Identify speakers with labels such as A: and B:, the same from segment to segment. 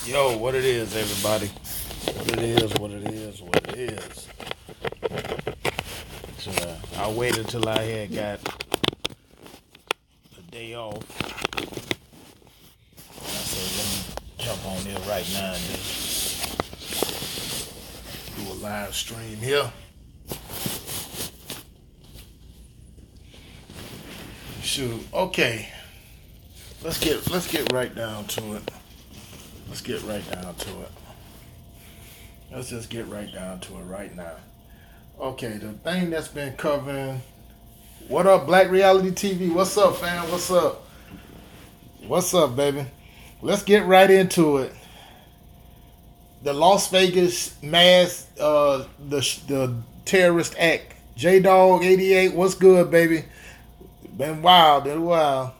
A: Yo, what it is, everybody? What it is, what it is, what it is. So, I waited till I had got a day off. I said, let me jump on there right now and just do a live stream here. Shoot, okay. Let's get right down to it. Let's get right down to it. Let's just get right down to it right now. Okay, the thing that's been covering. What up, Black Reality TV? What's up, fam? What's up? What's up, baby? Let's get right into it. The Las Vegas mass, the terrorist act. J Dog 88. What's good, baby? Been wild.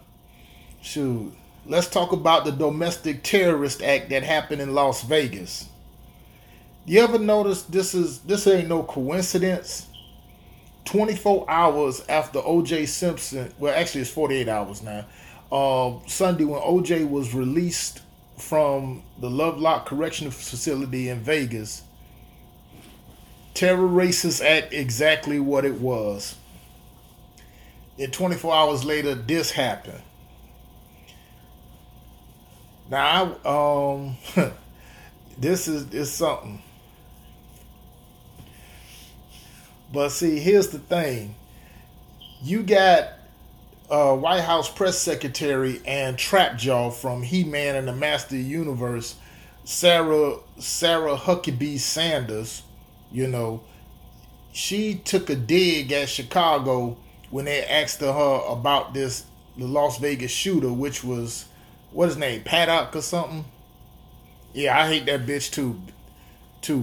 A: Shoot. Let's talk about the domestic terrorist act that happened in Las Vegas. You ever notice this ain't no coincidence? 24 hours after O.J. Simpson, well, actually it's 48 hours now. Sunday when O.J. was released from the Lovelock Correctional Facility in Vegas, terror racist act exactly what it was. And 24 hours later, this happened. Now, this is something. But see, here's the thing. You got White House press secretary and Trapjaw from He-Man and the Master Universe, Sarah Huckabee Sanders. You know, she took a dig at Chicago when they asked her about the Las Vegas shooter, which was, what his name, Paddock or something? Yeah, I hate that bitch too,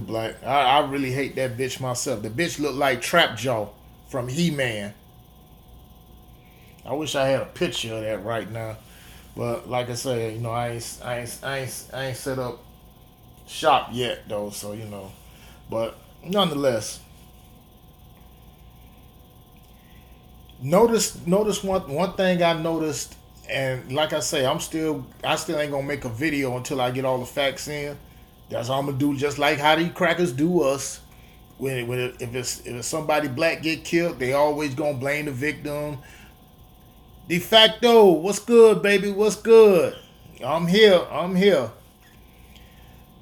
A: Black. I really hate that bitch myself. The bitch looked like Trapjaw from He-Man. I wish I had a picture of that right now, but like I said, you know, I ain't set up shop yet though, so you know, but nonetheless. Notice one thing I noticed, and like I say, I still ain't gonna make a video until I get all the facts in. That's all I'm gonna do, just like how these crackers do us. If it's somebody black get killed, they always gonna blame the victim. De facto, what's good, baby? What's good? I'm here.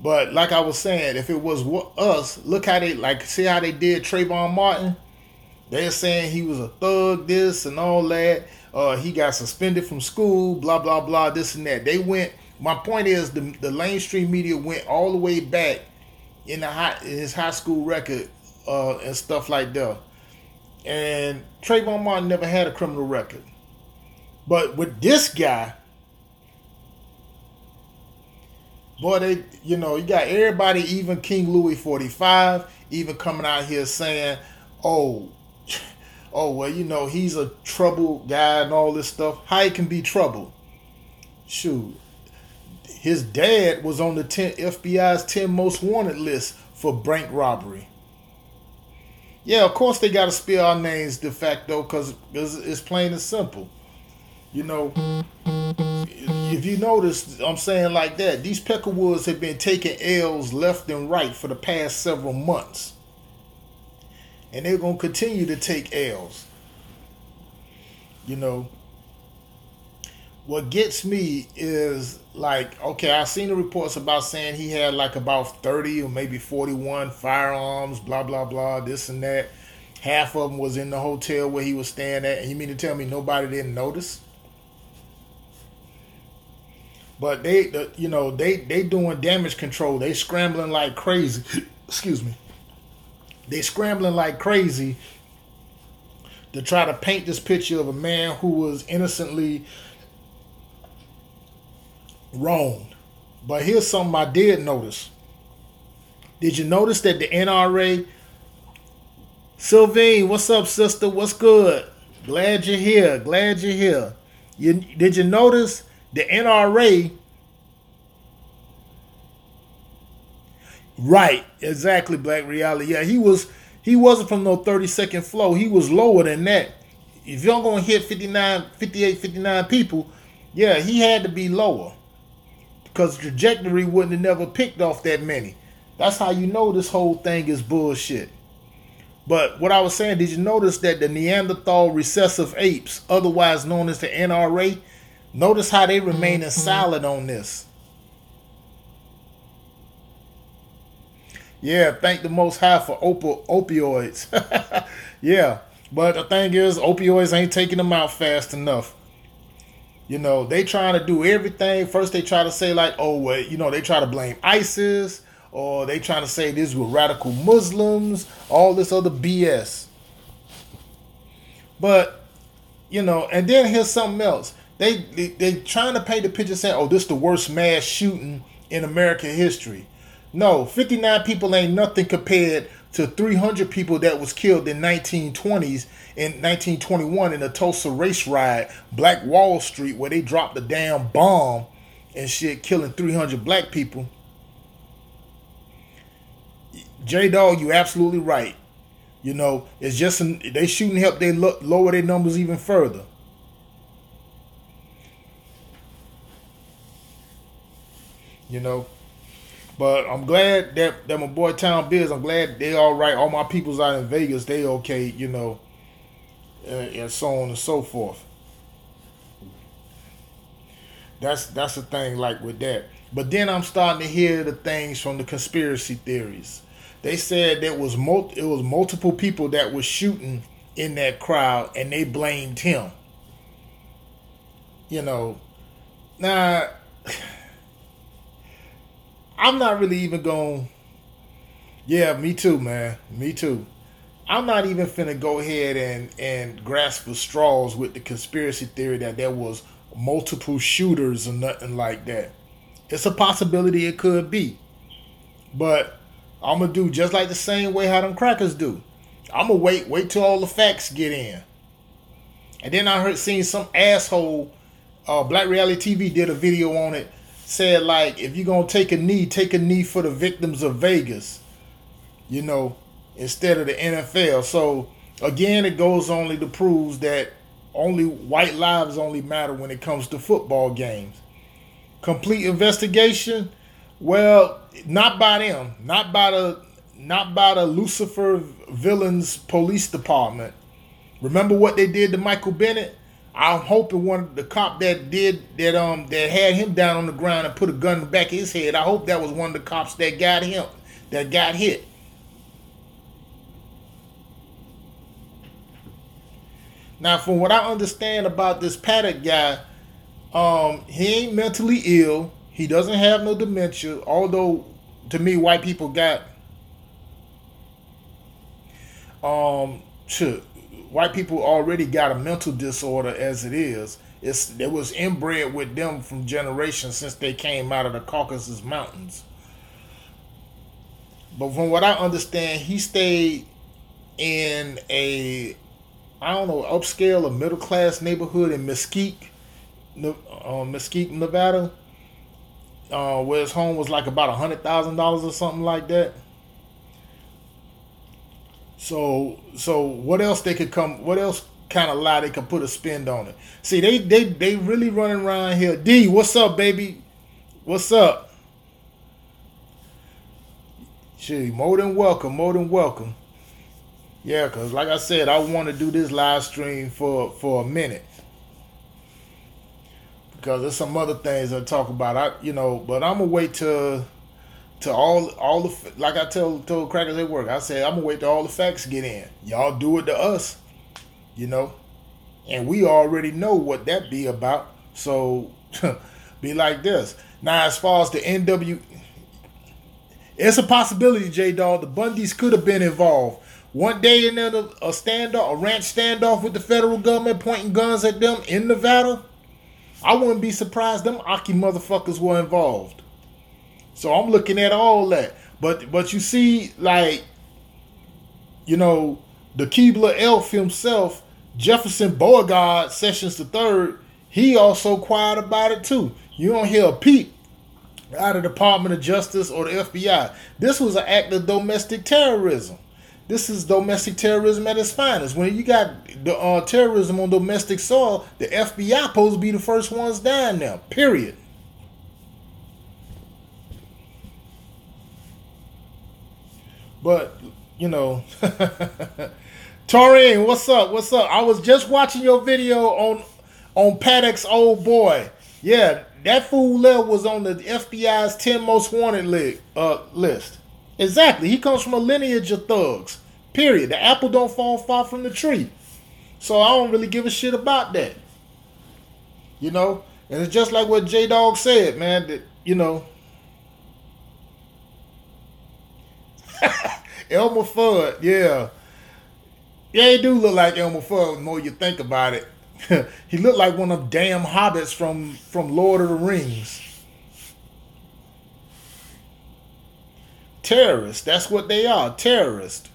A: But like I was saying, if it was us, look how see how they did Trayvon Martin. They're saying he was a thug, this and all that. He got suspended from school, blah, blah, blah, this and that. My point is, the mainstream media went all the way back in his high school record and stuff like that. And Trayvon Martin never had a criminal record. But with this guy, boy, you got everybody, even King Louis 45, even coming out here saying, oh, well, he's a troubled guy and all this stuff. How he can be troubled? Shoot. His dad was on the FBI's 10 most wanted list for bank robbery. Yeah, of course they got to spill our names de facto because it's plain and simple. You know, if you notice, I'm saying like that, these Peckerwoods have been taking L's left and right for the past several months. And they're going to continue to take L's. You know, what gets me is like, okay, I've seen the reports about saying he had like about 30 or maybe 41 firearms, blah, blah, blah, this and that. Half of them was in the hotel where he was staying at. And you mean to tell me nobody didn't notice? But they doing damage control. They scrambling like crazy. Excuse me. They scrambling like crazy to try to paint this picture of a man who was innocently wronged. But here's something I did notice. Did you notice that the NRA, Sylvine, what's up, sister? What's good? Glad you're here. Did you notice the NRA? Right, exactly, Black Reality. Yeah, he wasn't from no 32nd floor. He was lower than that. If you're going to hit 59 people, yeah, he had to be lower. because the trajectory wouldn't have never picked off that many. That's how you know this whole thing is bullshit. But what I was saying, did you notice that the Neanderthal recessive apes, otherwise known as the NRA, notice how they remaining silent on this? Yeah, thank the Most High for opioids. Yeah, but the thing is, opioids ain't taking them out fast enough. You know, they trying to do everything. First, they try to say like, oh, well, you know, they try to blame ISIS, or they trying to say this were radical Muslims, all this other BS. But, you know, and then here's something else. They trying to paint the picture saying, oh, this is the worst mass shooting in American history. No, 59 people ain't nothing compared to 300 people that was killed in 1920s, in 1921 in the Tulsa race riot, Black Wall Street, where they dropped a damn bomb and shit, killing 300 black people. J-Dog, you absolutely right. You know, it's just they shouldn't help they lower their numbers even further. You know, but I'm glad that my boy Town Biz, I'm glad they all right. All my people's out in Vegas, they okay. You know, and so on and so forth. That's the thing, like with that. But then I'm starting to hear the things from the conspiracy theories. They said it was multiple people that were shooting in that crowd, and they blamed him. You know, now I'm not really even going. Yeah, me too, man. Me too. I'm not even finna go ahead and grasp for straws with the conspiracy theory that there was multiple shooters or nothing like that. It's a possibility it could be, but I'm gonna do just like the same way how them crackers do. I'm gonna wait till all the facts get in. And then I seen some asshole, Black Reality TV did a video on it, said like, if you're gonna take a knee for the victims of Vegas, you know, instead of the NFL. So again, it goes only to prove that only white lives only matter when it comes to football games. Complete investigation. Well, not by them, not by the Lucifer Villains Police Department. Remember what they did to Michael Bennett? I'm hoping one of the cop that had him down on the ground and put a gun in the back of his head. I hope that was one of the cops that got hit. Now, from what I understand about this Paddock guy, he ain't mentally ill. He doesn't have no dementia, although to me white people got white people already got a mental disorder as it is. It was inbred with them from generations since they came out of the Caucasus Mountains. But from what I understand, he stayed in a, I don't know, upscale or middle class neighborhood in Mesquite, Nevada. Where his home was like about $100,000 or something like that. So what else they could come? What else kind of lie they could put a spin on it? See, they really running around here. D, what's up, baby? What's up? Gee, more than welcome, more than welcome. Yeah, cause like I said, I want to do this live stream for a minute. Because there's some other things I talk about, but I'm gonna wait to all the, like I told crackers at work. I said I'm gonna wait till all the facts get in. Y'all do it to us, and we already know what that be about. So be like this. Now, as far as the NW, it's a possibility, J-Dog. The Bundys could have been involved. One day in there, a ranch standoff with the federal government pointing guns at them in Nevada. I wouldn't be surprised them Aki motherfuckers were involved. So I'm looking at all that. But you see, like, the Keebler Elf himself, Jefferson Beauregard, Sessions III, he also quiet about it too. You don't hear a peep out of the Department of Justice or the FBI. This was an act of domestic terrorism. This is domestic terrorism at its finest. When you got the terrorism on domestic soil, the FBI supposed to be the first ones down there, period. But you know, Taurine, what's up? What's up? I was just watching your video on Paddock's old boy. Yeah, that fool there was on the FBI's 10 most wanted list. Exactly. He comes from a lineage of thugs. Period. The apple don't fall far from the tree. So I don't really give a shit about that. You know? And it's just like what J Dog said, man, that, you know, Elmer Fudd, yeah. Yeah, he do look like Elmer Fudd the more you think about it. He looked like one of them damn hobbits from Lord of the Rings. Terrorists, that's what they are, terrorists.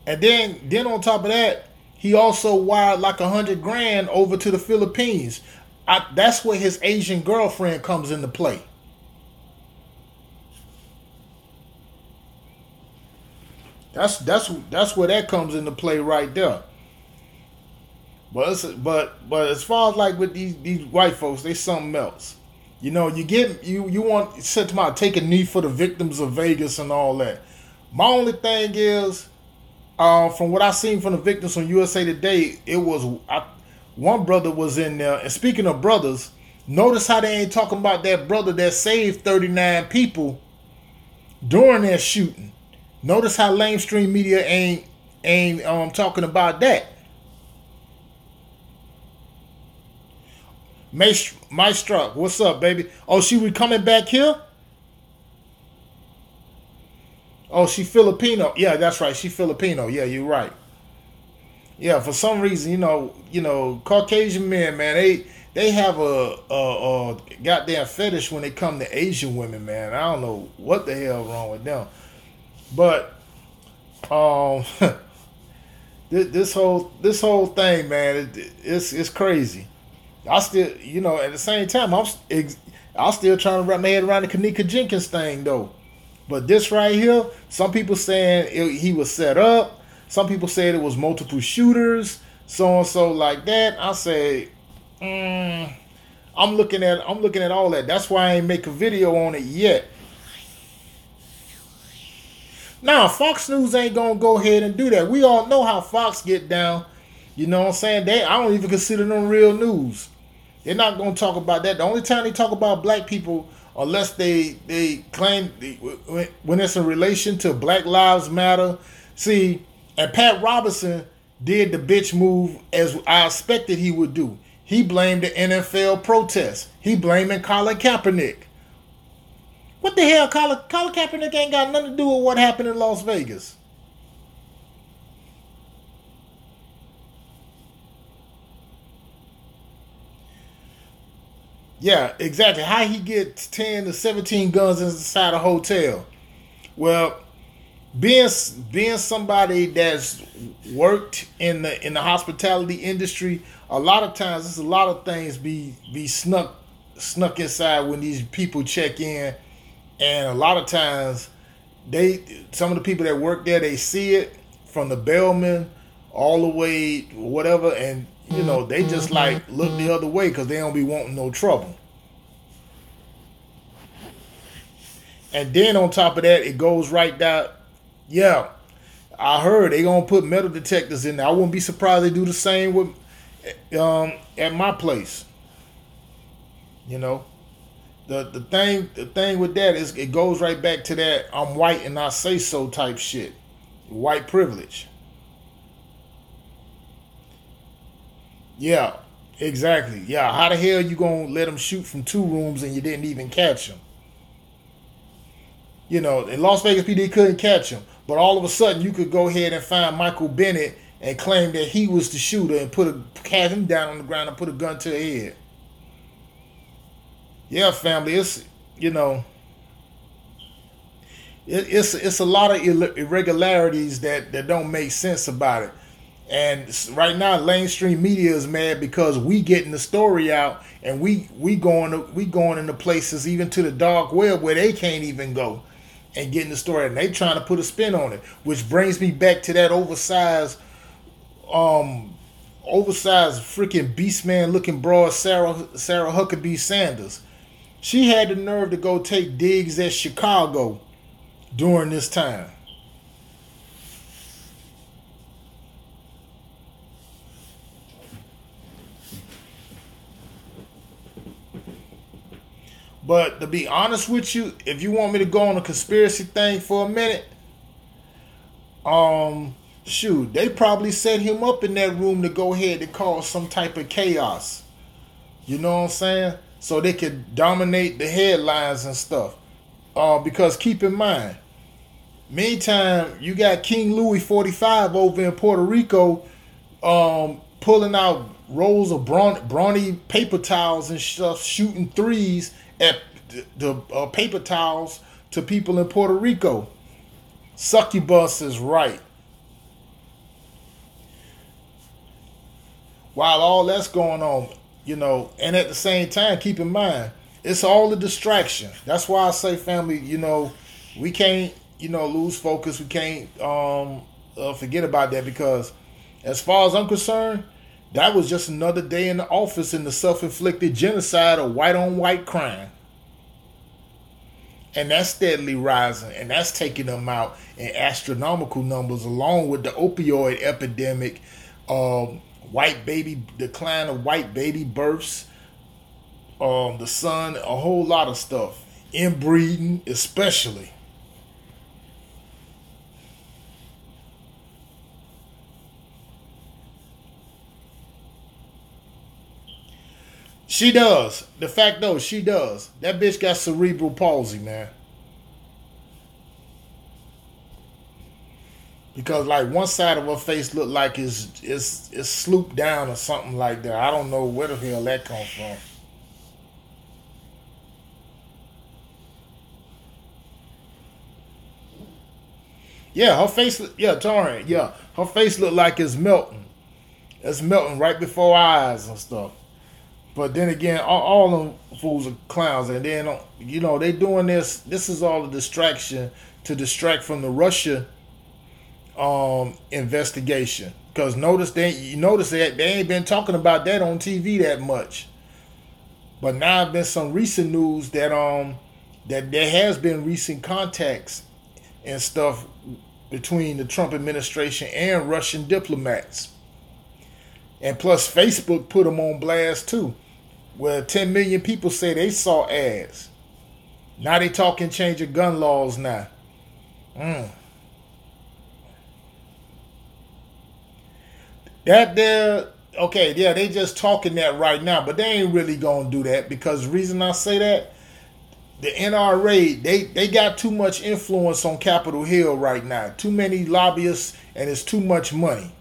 A: And then on top of that, he also wired like $100,000 over to the Philippines. That's where his Asian girlfriend comes into play. That's where that comes into play right there. But as far as like with these white folks, they something else. You know, you want said to my take a knee for the victims of Vegas and all that. My only thing is, from what I seen from the victims on USA Today, it was one brother was in there. And speaking of brothers, notice how they ain't talking about that brother that saved 39 people during that shooting. Notice how mainstream media ain't talking about that. Maestro, what's up, baby? Oh, she was coming back here? Oh, she Filipino. Yeah, that's right. She Filipino. Yeah, you're right. Yeah, for some reason, you know, Caucasian men, man, they have a goddamn fetish when it come to Asian women, man. I don't know what the hell wrong with them. But this whole thing, man, it's crazy. I still, you know, at the same time, I'm still trying to wrap my head around the Kanika Jenkins thing, though. But this right here, some people saying he was set up. Some people said it was multiple shooters, so and so like that. I say, I'm looking at all that. That's why I ain't make a video on it yet. Now, Fox News ain't gonna go ahead and do that. We all know how Fox get down. You know what I'm saying? I don't even consider them real news. They're not gonna talk about that. The only time they talk about black people, unless they claim when it's in relation to Black Lives Matter. See, and Pat Robertson did the bitch move as I expected he would do. He blamed the NFL protests. He blaming Colin Kaepernick. What the hell? Colin Kaepernick ain't got nothing to do with what happened in Las Vegas. Yeah, exactly. How he gets 10 to 17 guns inside a hotel? Well, being somebody that's worked in the hospitality industry, a lot of times there's a lot of things be snuck inside when these people check in, and a lot of times some of the people that work there, they see it from the bellman all the way whatever, and you know they just like look the other way because they don't be wanting no trouble. And then on top of that, it goes right down. Yeah, I heard they gonna put metal detectors in there. I wouldn't be surprised they do the same with at my place. You know, the thing with that is it goes right back to that I'm white and I say so type shit. White privilege. Yeah, exactly. Yeah, how the hell you gonna let them shoot from 2 rooms and you didn't even catch them? You know, in Las Vegas PD couldn't catch him, but all of a sudden you could go ahead and find Michael Bennett and claim that he was the shooter and have him down on the ground and put a gun to his head. Yeah, family, it's you know, it's a lot of irregularities that don't make sense about it. And right now, mainstream media is mad because we getting the story out, and we going into places even to the dark web where they can't even go, and getting the story, and they trying to put a spin on it, which brings me back to that oversized freaking beast man looking broad Sarah Huckabee Sanders. She had the nerve to go take digs at Chicago during this time. But to be honest with you, if you want me to go on a conspiracy thing for a minute, shoot, they probably set him up in that room to go ahead and cause some type of chaos. You know what I'm saying? So they could dominate the headlines and stuff. Because keep in mind, meantime, you got King Louis 45 over in Puerto Rico, pulling out rolls of brawny paper towels and stuff, shooting threes at the paper towels to people in Puerto Rico. Succubus is right. While all that's going on, and at the same time, keep in mind, it's all a distraction. That's why I say, family, we can't, lose focus. We can't forget about that, because as far as I'm concerned, that was just another day in the office in the self-inflicted genocide of white-on-white crime. And that's steadily rising, and that's taking them out in astronomical numbers, along with the opioid epidemic, decline of white baby births, the sun, a whole lot of stuff, inbreeding especially. She does. The fact though, she does. That bitch got cerebral palsy, man. Because like one side of her face looked like it's slooped down or something like that. I don't know where the hell that comes from. Yeah, her face. Yeah, Torian. Yeah, her face looked like it's melting. It's melting right before our eyes and stuff. But then again, all them fools are clowns, and then they doing this. This is all a distraction to distract from the Russia investigation. Because you notice that they ain't been talking about that on TV that much. But now there's been some recent news that there has been recent contacts and stuff between the Trump administration and Russian diplomats. And plus, Facebook put them on blast too, where 10 million people say they saw ads. Now they talking change of gun laws now. That there, okay, yeah, they just talking that right now, but they ain't really gonna do that, because the reason I say that, the NRA, they got too much influence on Capitol Hill right now. Too many lobbyists, and it's too much money.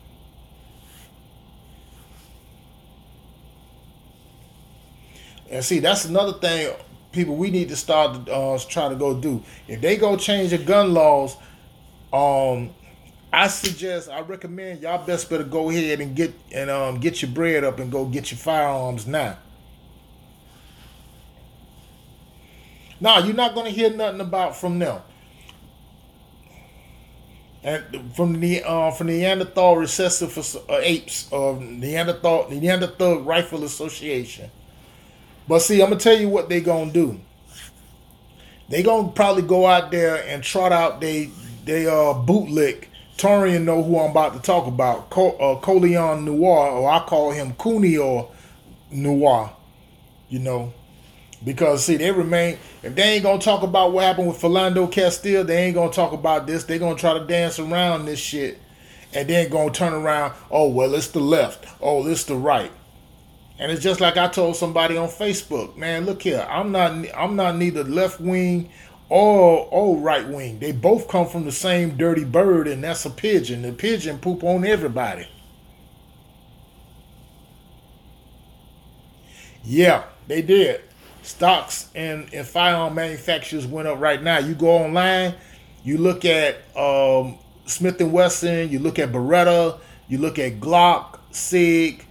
A: And see, that's another thing, people, we need to start trying to go do. If they go change the gun laws, I recommend y'all best better go ahead and get your bread up and go get your firearms now. Nah, you're not gonna hear nothing about from them. And from from the Neanderthal recessive apes of Neanderthal Rifle Association. But see, I'm gonna tell you what they gonna do. They gonna probably go out there and trot out they bootlick. Torian know who I'm about to talk about. Coleon Noir, or I call him Cooney or Noir. Because see, they remain. If they ain't gonna talk about what happened with Philando Castile, they ain't gonna talk about this. They gonna try to dance around this shit, and then gonna turn around. Oh well, it's the left. Oh, it's the right. And it's just like I told somebody on Facebook, man. Look here, I'm not neither left wing or right wing. They both come from the same dirty bird, and that's a pigeon. The pigeon poop on everybody. Yeah, they did. Stocks and firearm manufacturers went up right now. You go online, you look at Smith and Wesson, you look at Beretta, you look at Glock, Sig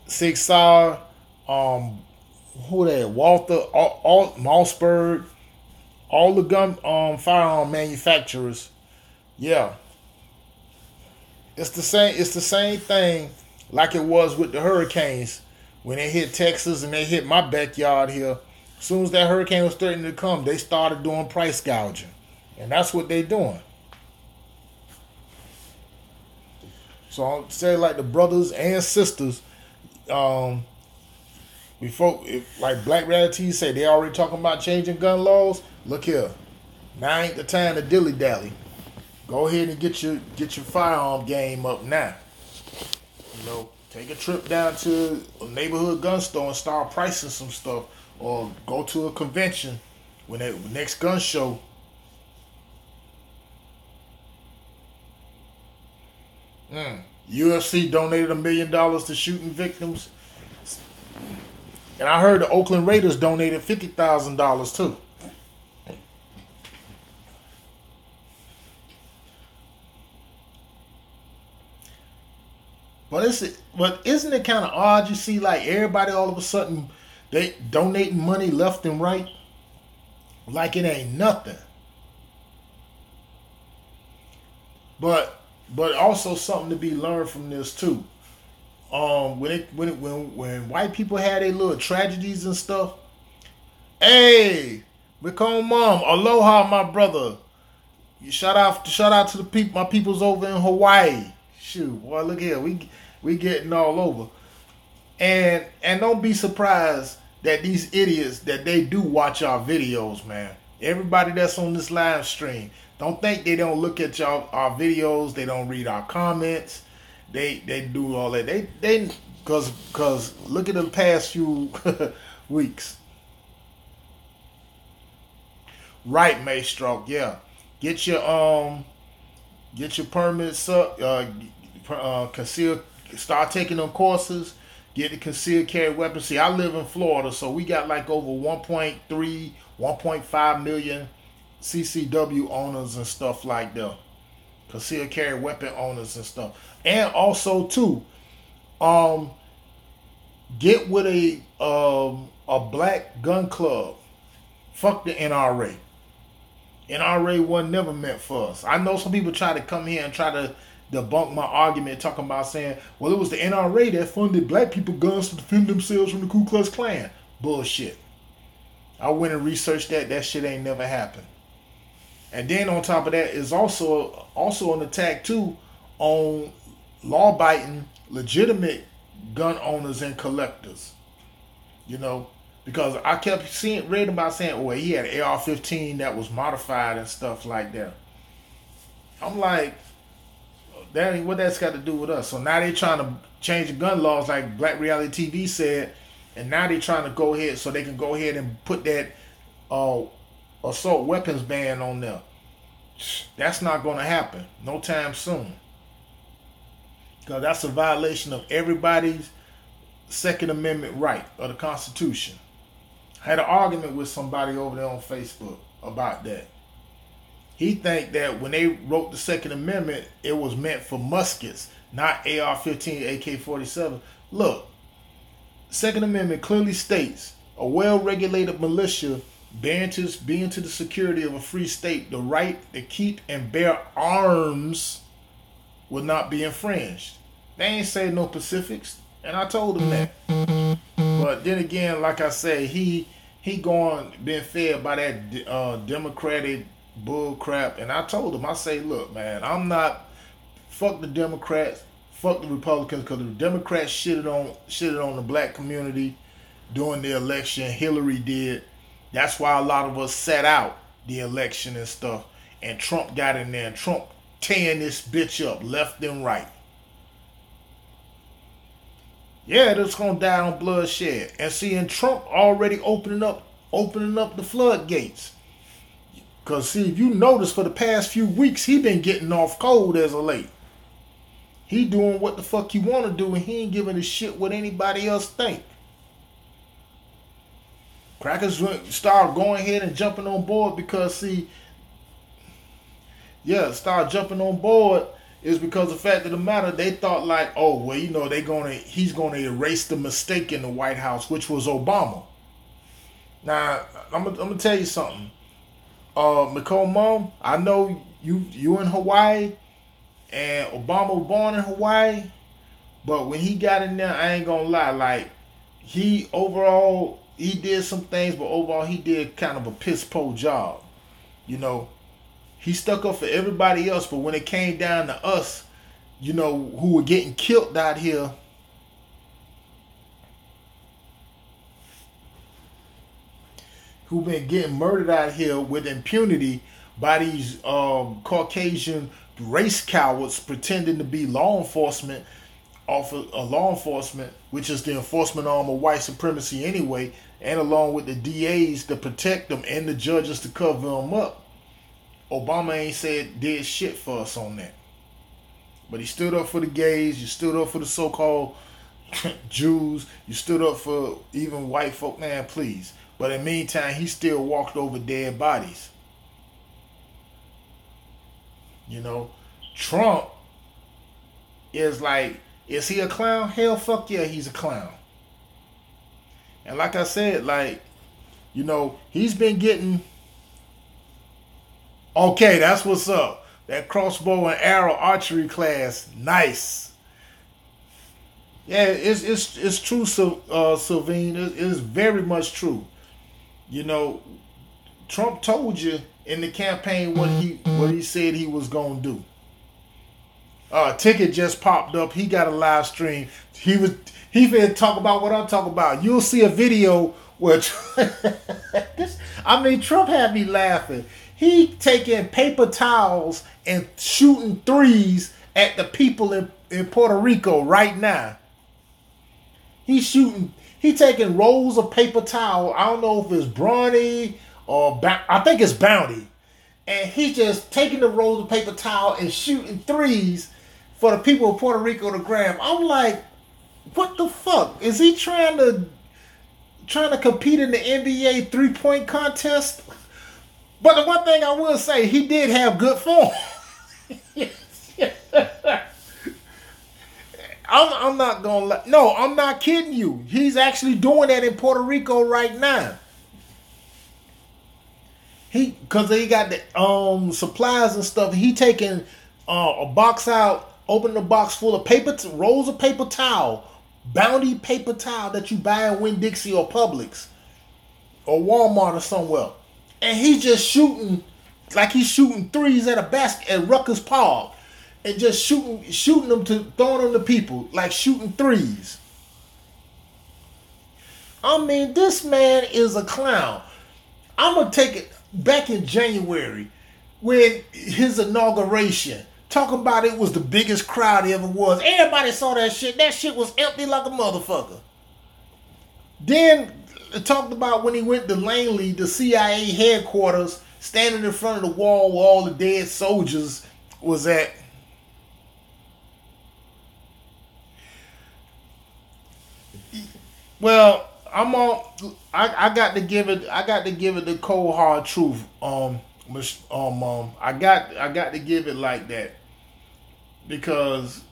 A: Sauer, who that? Walther, Mossberg, all the gun firearm manufacturers. Yeah, it's the same. It's the same thing like it was with the hurricanes when they hit Texas and they hit my backyard here. As soon as that hurricane was threatening to come, they started doing price gouging. And that's what they doing. So I'll say like the brothers and sisters, before like Black Reality say they already talking about changing gun laws. Look here. Now ain't the time to dilly dally. Go ahead and get your firearm game up now. You know, take a trip down to a neighborhood gun store and start pricing some stuff, or go to a convention when the next gun show. UFC donated $1 million to shooting victims, and I heard the Oakland Raiders donated $50,000 too. But isn't it kind of odd? You see, like everybody all of a sudden they donating money left and right, like it ain't nothing. But also something to be learned from this too. When white people had their little tragedies and stuff. Hey, Macomb mom, aloha, my brother. Shout out to the people, my peoples over in Hawaii. Shoot, boy, look here, we getting all over. And don't be surprised that these idiots that they do watch our videos, man. Everybody that's on this live stream, don't think they don't look at our videos. They don't read our comments. They do all that. They cause look at the past few weeks. Right, Maystroke, yeah. Get your permits up. Conceal. Start taking them courses. Get the concealed carry weapons. See, I live in Florida, so we got like over 1.3, 1.5 million CCW owners and stuff like that. Concealed carry weapon owners and stuff. And also too, get with a black gun club. Fuck the NRA. NRA wasn't never meant for us. I know some people try to come here and try to debunk my argument, talking about saying, well, it was the NRA that funded black people guns to defend themselves from the Ku Klux Klan. Bullshit. I went and researched that. That shit ain't never happened. And then on top of that is also an attack too on law-abiding, legitimate gun owners and collectors. You know, because I kept reading about saying, oh, he had an AR-15 that was modified and stuff like that. I'm like, that ain't what that's got to do with us. So now they trying to change the gun laws like Black Reality TV said, and now they trying to go ahead so they can go ahead and put that assault weapons ban on them. That's not going to happen no time soon. Because that's a violation of everybody's Second Amendment right of the Constitution. I had an argument with somebody over there on Facebook about that. He think that when they wrote the Second Amendment, it was meant for muskets, not AR-15, AK-47. Look, Second Amendment clearly states a well-regulated militia being to the security of a free state, the right to keep and bear arms will not be infringed. They ain't say no specifics, and I told him that. But then again, like I say, he being fed by that Democratic bull crap, and I told him, I say, look, man, I'm not, fuck the Democrats, fuck the Republicans, because the Democrats shitted on the black community during the election. Hillary did. That's why a lot of us sat out the election and stuff, and Trump got in there, and Trump tearing this bitch up left and right. Yeah, it's gonna die on bloodshed. And seeing Trump already opening up the floodgates. Cause see, if you notice, for the past few weeks, he been getting off cold as of late. He doing what the fuck he want to do, and he ain't giving a shit what anybody else think. Crackers start going ahead and jumping on board because start jumping on board is because the fact of the matter, they thought like, oh, well, you know, he's gonna erase the mistake in the White House, which was Obama. Now, I'm gonna tell you something. Nicole Mom, I know you in Hawaii, and Obama was born in Hawaii, but when he got in there, I ain't gonna lie, like, he he did some things, but overall he did kind of a piss poor job. You know, he stuck up for everybody else, but when it came down to us, you know, who were getting killed out here, who been getting murdered out here with impunity by these Caucasian race cowards pretending to be law enforcement, which is the enforcement arm of white supremacy anyway, and along with the DAs to protect them and the judges to cover them up. Obama ain't did shit for us on that. But he stood up for the gays, you stood up for the so-called Jews, you stood up for even white folk, man, please. But in the meantime, he still walked over dead bodies. You know, Trump is like, is he a clown? Hell, fuck yeah, he's a clown. And like I said, like, you know, he's been getting... Okay, that's what's up. That crossbow and arrow archery class, nice. Yeah, it's true, Sylvine. It is very much true. You know, Trump told you in the campaign what he said he was gonna do. Ticket just popped up. He got a live stream. He finna talk about what I'm talking about. You'll see a video where Trump had me laughing. He taking paper towels and shooting threes at the people in Puerto Rico right now. He taking rolls of paper towel. I don't know if it's Brawny or I think it's Bounty. And he just taking the rolls of paper towel and shooting threes for the people of Puerto Rico to grab. I'm like, what the fuck? Is he trying to compete in the NBA 3-point contest? But the one thing I will say, he did have good form. I'm not gonna no, I'm not kidding you. He's actually doing that in Puerto Rico right now. Because they got the supplies and stuff. He taking a box out, open the box full of rolls of paper towel, Bounty paper towel that you buy in Winn-Dixie or Publix or Walmart or somewhere. And he's just shooting, like he's shooting threes at a basket at Rutgers Park. And just shooting them throwing them to people. Like shooting threes. I mean, this man is a clown. I'm going to take it back in January. When his inauguration. Talking about it was the biggest crowd he ever was. Everybody saw that shit. That shit was empty like a motherfucker. Then... talked about when he went to Langley, the CIA headquarters, standing in front of the wall where all the dead soldiers was at. Well, I got to give it the cold hard truth. I got to give it like that because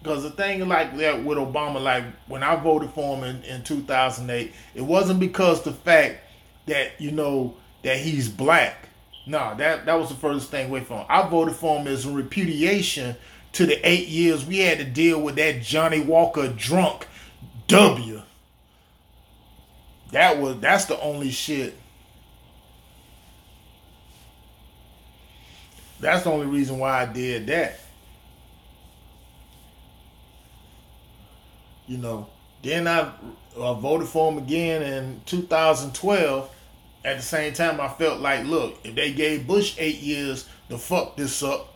A: the thing like that with Obama, like when I voted for him in 2008, it wasn't because the fact that, you know, that he's black. No, that was the furthest thing away from him. I voted for him as a repudiation to the 8 years we had to deal with that Johnny Walker drunk W. That's the only shit. That's the only reason why I did that. You know, then I voted for him again in 2012. At the same time, I felt like, look, if they gave Bush 8 years to fuck this up,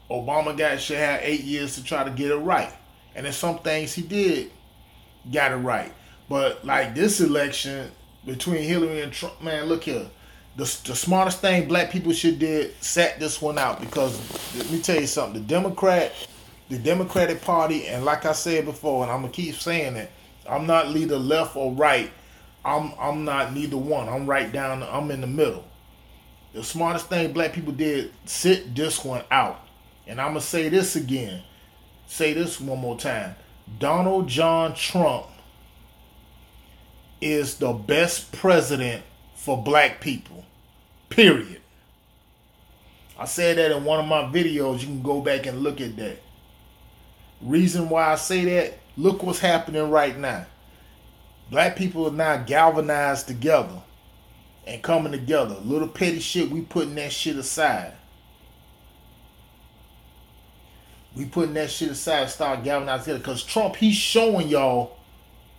A: Obama should have 8 years to try to get it right. And there's some things he did got it right. But like this election between Hillary and Trump, man, look here. The smartest thing black people should did, sat this one out. Because let me tell you something, the Democratic Party, and like I said before, and I'm gonna keep saying it, I'm not either left or right. I'm not neither one. I'm in the middle. The smartest thing black people did, sit this one out. And I'm gonna say this again. Say this one more time. Donald John Trump is the best president for black people. Period. I said that in one of my videos. You can go back and look at that. Reason why I say that, look what's happening right now. Black people are now galvanized together and coming together. Little petty shit, we putting that shit aside. We putting that shit aside, start galvanizing together. Because Trump, he's showing y'all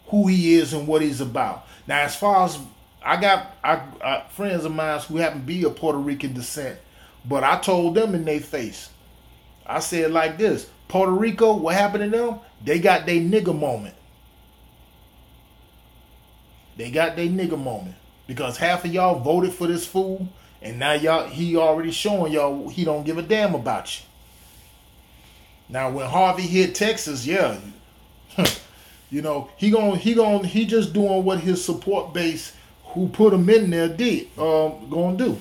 A: who he is and what he's about. Now, as far as I got friends of mine who happen to be of Puerto Rican descent, but I told them in their face, I said like this: Puerto Rico, what happened to them? They got their nigga moment. They got their nigga moment because half of y'all voted for this fool, and now he already showing y'all he don't give a damn about you. Now, when Harvey hit Texas, yeah, you know he just doing what his support base who put him in there gonna do.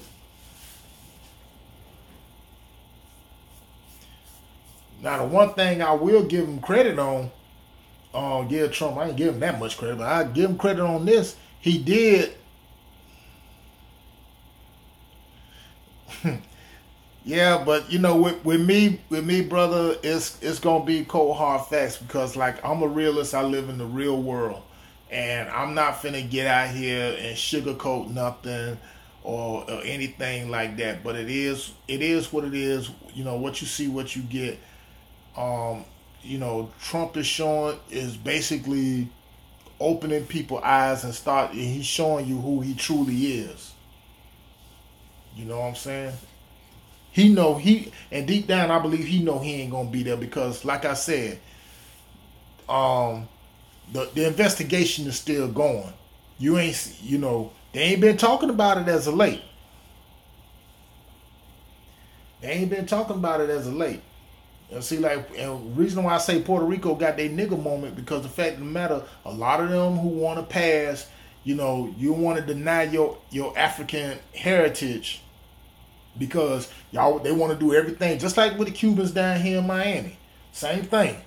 A: Now, the one thing I will give him credit on, give Trump, I ain't give him that much credit, but I give him credit on this. He did. Yeah, but you know, with me, brother, it's gonna be cold hard facts because like I'm a realist. I live in the real world, and I'm not finna get out here and sugarcoat nothing or anything like that. But it is what it is. You know, what you see, what you get. You know, Trump is basically opening people's eyes and he's showing you who he truly is. You know what I'm saying? And deep down I believe he ain't gonna be there because like I said, the investigation is still going. They ain't been talking about it as of late. And see, like, and the reason why I say Puerto Rico got their nigga moment because the fact of the matter, a lot of them who want to pass, you want to deny your African heritage because they want to do everything just like with the Cubans down here in Miami. Same thing.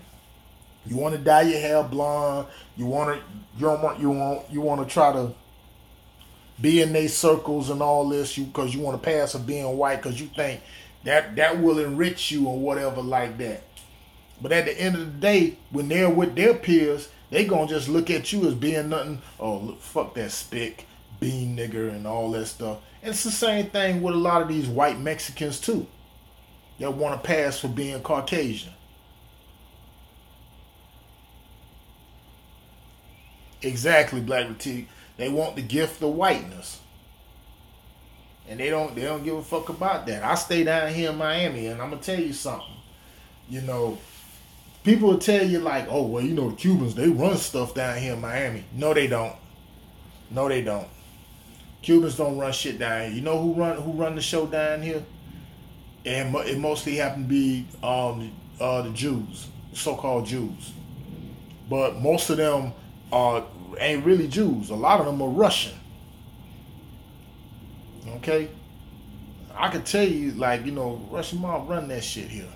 A: You want to dye your hair blonde. You want to try to be in their circles and all this because you want to pass for being white because you think that will enrich you or whatever like that. But at the end of the day, when they're with their peers, they gonna just look at you as being nothing. Oh, look, fuck that spick, bean nigger, and all that stuff. And it's the same thing with a lot of these white Mexicans too. That want to pass for being Caucasian. Exactly, Black Retique. They want the gift of whiteness. And they don't give a fuck about that. I stay down here in Miami, and I'm gonna tell you something. People will tell you like, oh well, the Cubans, they run stuff down here in Miami. No, they don't. Cubans don't run shit down here. You know who run the show down here? And it mostly happen to be the Jews, so-called Jews. But most of them ain't really Jews. A lot of them are Russian. Okay, I could tell you, like, Russian mob run that shit here.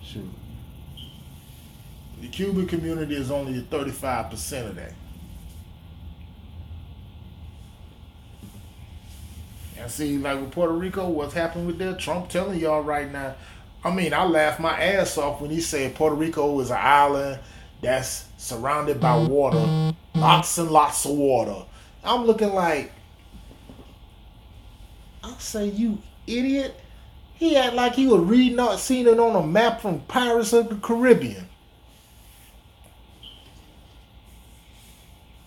A: Shoot. The Cuban community is only 35% of that. And see, like with Puerto Rico, what's happened with that? Trump telling y'all right now. I mean, I laughed my ass off when he said Puerto Rico is an island that's surrounded by water, lots and lots of water. I'm looking like, I say, you idiot. He act like he was seen it on a map from Pirates of the Caribbean.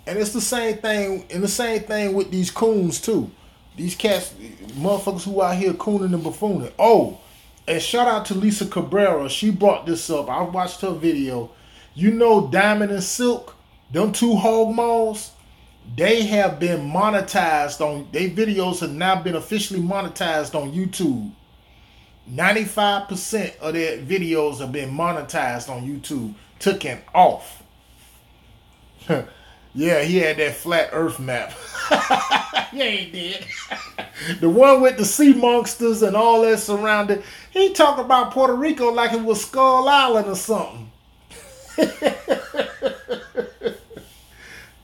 A: And it's the same thing with these coons too. These cats, motherfuckers who out here cooning and buffooning. Oh, and shout out to Lisa Cabrera. She brought this up. I watched her video. Diamond and Silk, them two hog malls, they have been monetized their videos have now been officially monetized on YouTube. 95% of their videos have been monetized on YouTube. Took him off. Yeah, he had that flat earth map. Yeah, he did. The one with the sea monsters and all that surrounded. He talked about Puerto Rico like it was Skull Island or something.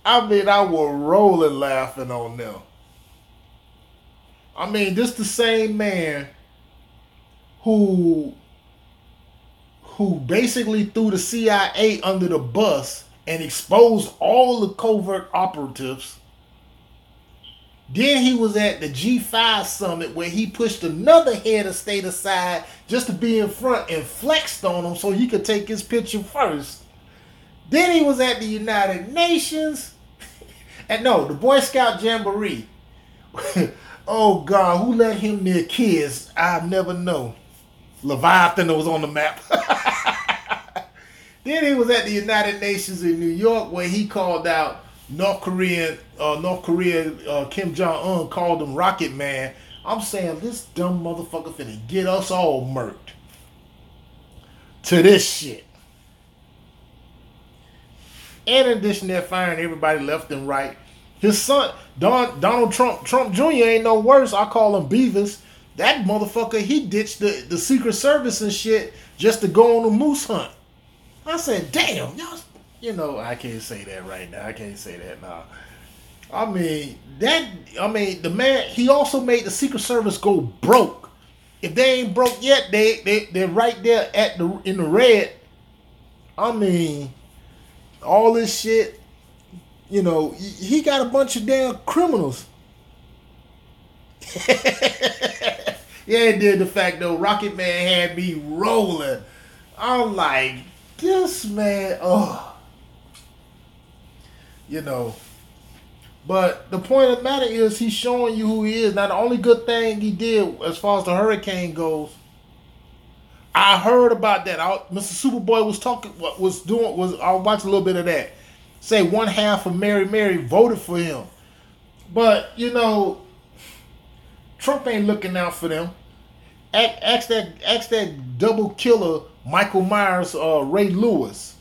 A: I mean, I was rolling laughing on them. I mean, this the same man who basically threw the CIA under the bus and exposed all the covert operatives. Then he was at the G5 summit where he pushed another head of state aside just to be in front and flexed on him so he could take his picture first. Then he was at the United Nations. And no, the Boy Scout Jamboree. Oh God, who let him near kids? I'll never know. Leviathan was on the map. Then he was at the United Nations in New York where he called out North Korea, Kim Jong-un called him Rocket Man. I'm saying this dumb motherfucker finna get us all murked. To this shit. And in addition, they're firing everybody left and right. His son, Donald Trump Jr. ain't no worse. I call him Beavis. That motherfucker, he ditched the Secret Service and shit just to go on a moose hunt. I said, damn, y'all, you know, I can't say that right now. I can't say that now. The man, he also made the Secret Service go broke. If they ain't broke yet, they're right there in the red. I mean, all this shit, you know, he got a bunch of damn criminals. Yeah, it did. The fact though, Rocket Man had me rolling. I'm like, this man, you know. But the point of the matter is, he's showing you who he is. Now, the only good thing he did as far as the hurricane goes, I heard about that. Mr. Superboy I watched a little bit of that. Say one half of Mary voted for him. But, you know, Trump ain't looking out for them. Ask that double killer, Michael Myers, Ray Lewis,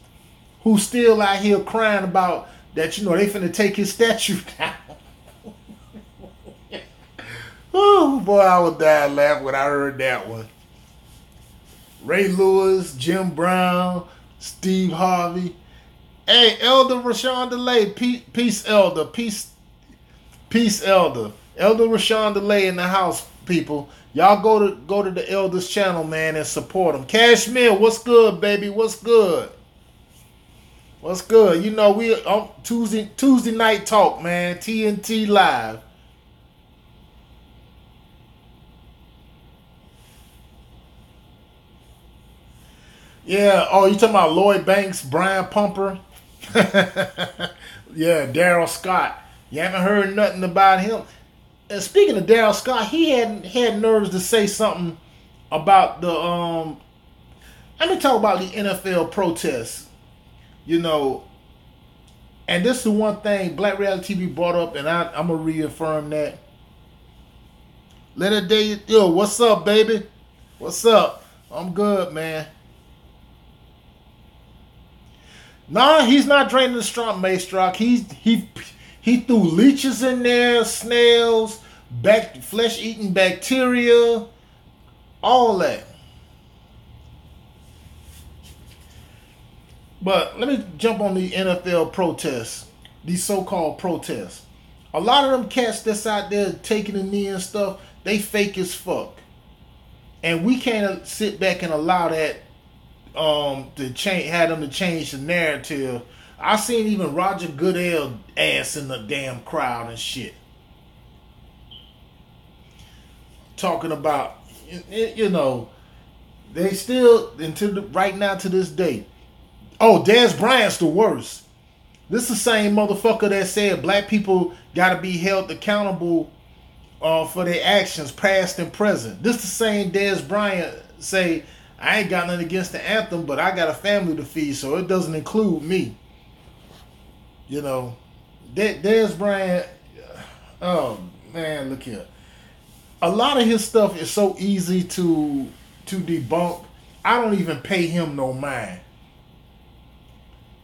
A: who's still out here crying about that, you know, they finna take his statue down. Oh, boy, I would die laughing when I heard that one. Ray Lewis, Jim Brown, Steve Harvey. Hey, Elder Rashawn DeLay, peace, Elder. Peace, Elder. Elder Rashawn DeLay in the house, people. Y'all go to the Elder's channel, man, and support him. Cashmere, what's good, baby? What's good? What's good? You know, we on Tuesday night talk, man. TNT Live. Yeah. Oh, you talking about Lloyd Banks, Brian Pumper? Yeah, Daryl Scott. You haven't heard nothing about him. And speaking of Daryl Scott, he had nerves to say something about the let me talk about the NFL protests. You know, and this is the one thing Black Reality TV brought up, and I'm gonna reaffirm that. Let it day, yo, what's up, baby? What's up? I'm good, man. Nah, he's not draining the strong Maystrock. He threw leeches in there, snails, flesh-eating bacteria, all that. But let me jump on the NFL protests, these so-called protests. A lot of them cats that's out there taking a knee and stuff, they fake as fuck. And we can't sit back and allow that to change the narrative. I seen even Roger Goodell ass in the damn crowd and shit. Talking about, you know, they still, right now to this day. Oh, Dez Bryant's the worst. This is the same motherfucker that said black people got to be held accountable for their actions, past and present. This is the same Dez Bryant say, I ain't got nothing against the anthem, but I got a family to feed, so it doesn't include me. You know, Dez Bryant, oh man, look here. A lot of his stuff is so easy to debunk. I don't even pay him no mind.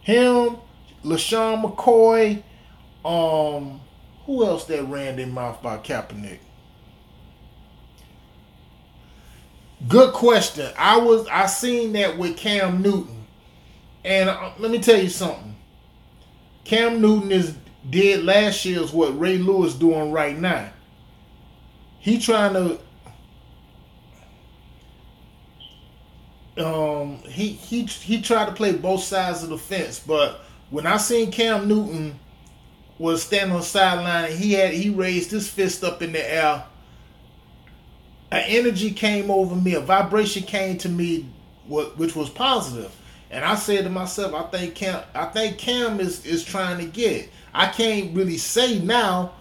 A: Him, LaShawn McCoy, who else that ran their mouth by Kaepernick? Good question. I seen that with Cam Newton, and let me tell you something. Cam Newton did last year's what Ray Lewis doing right now. He trying to he tried to play both sides of the fence, but when I seen Cam Newton was standing on the sideline and he raised his fist up in the air, an energy came over me, a vibration came to me, which was positive. And I said to myself, I think Cam is trying to get it. I can't really say now,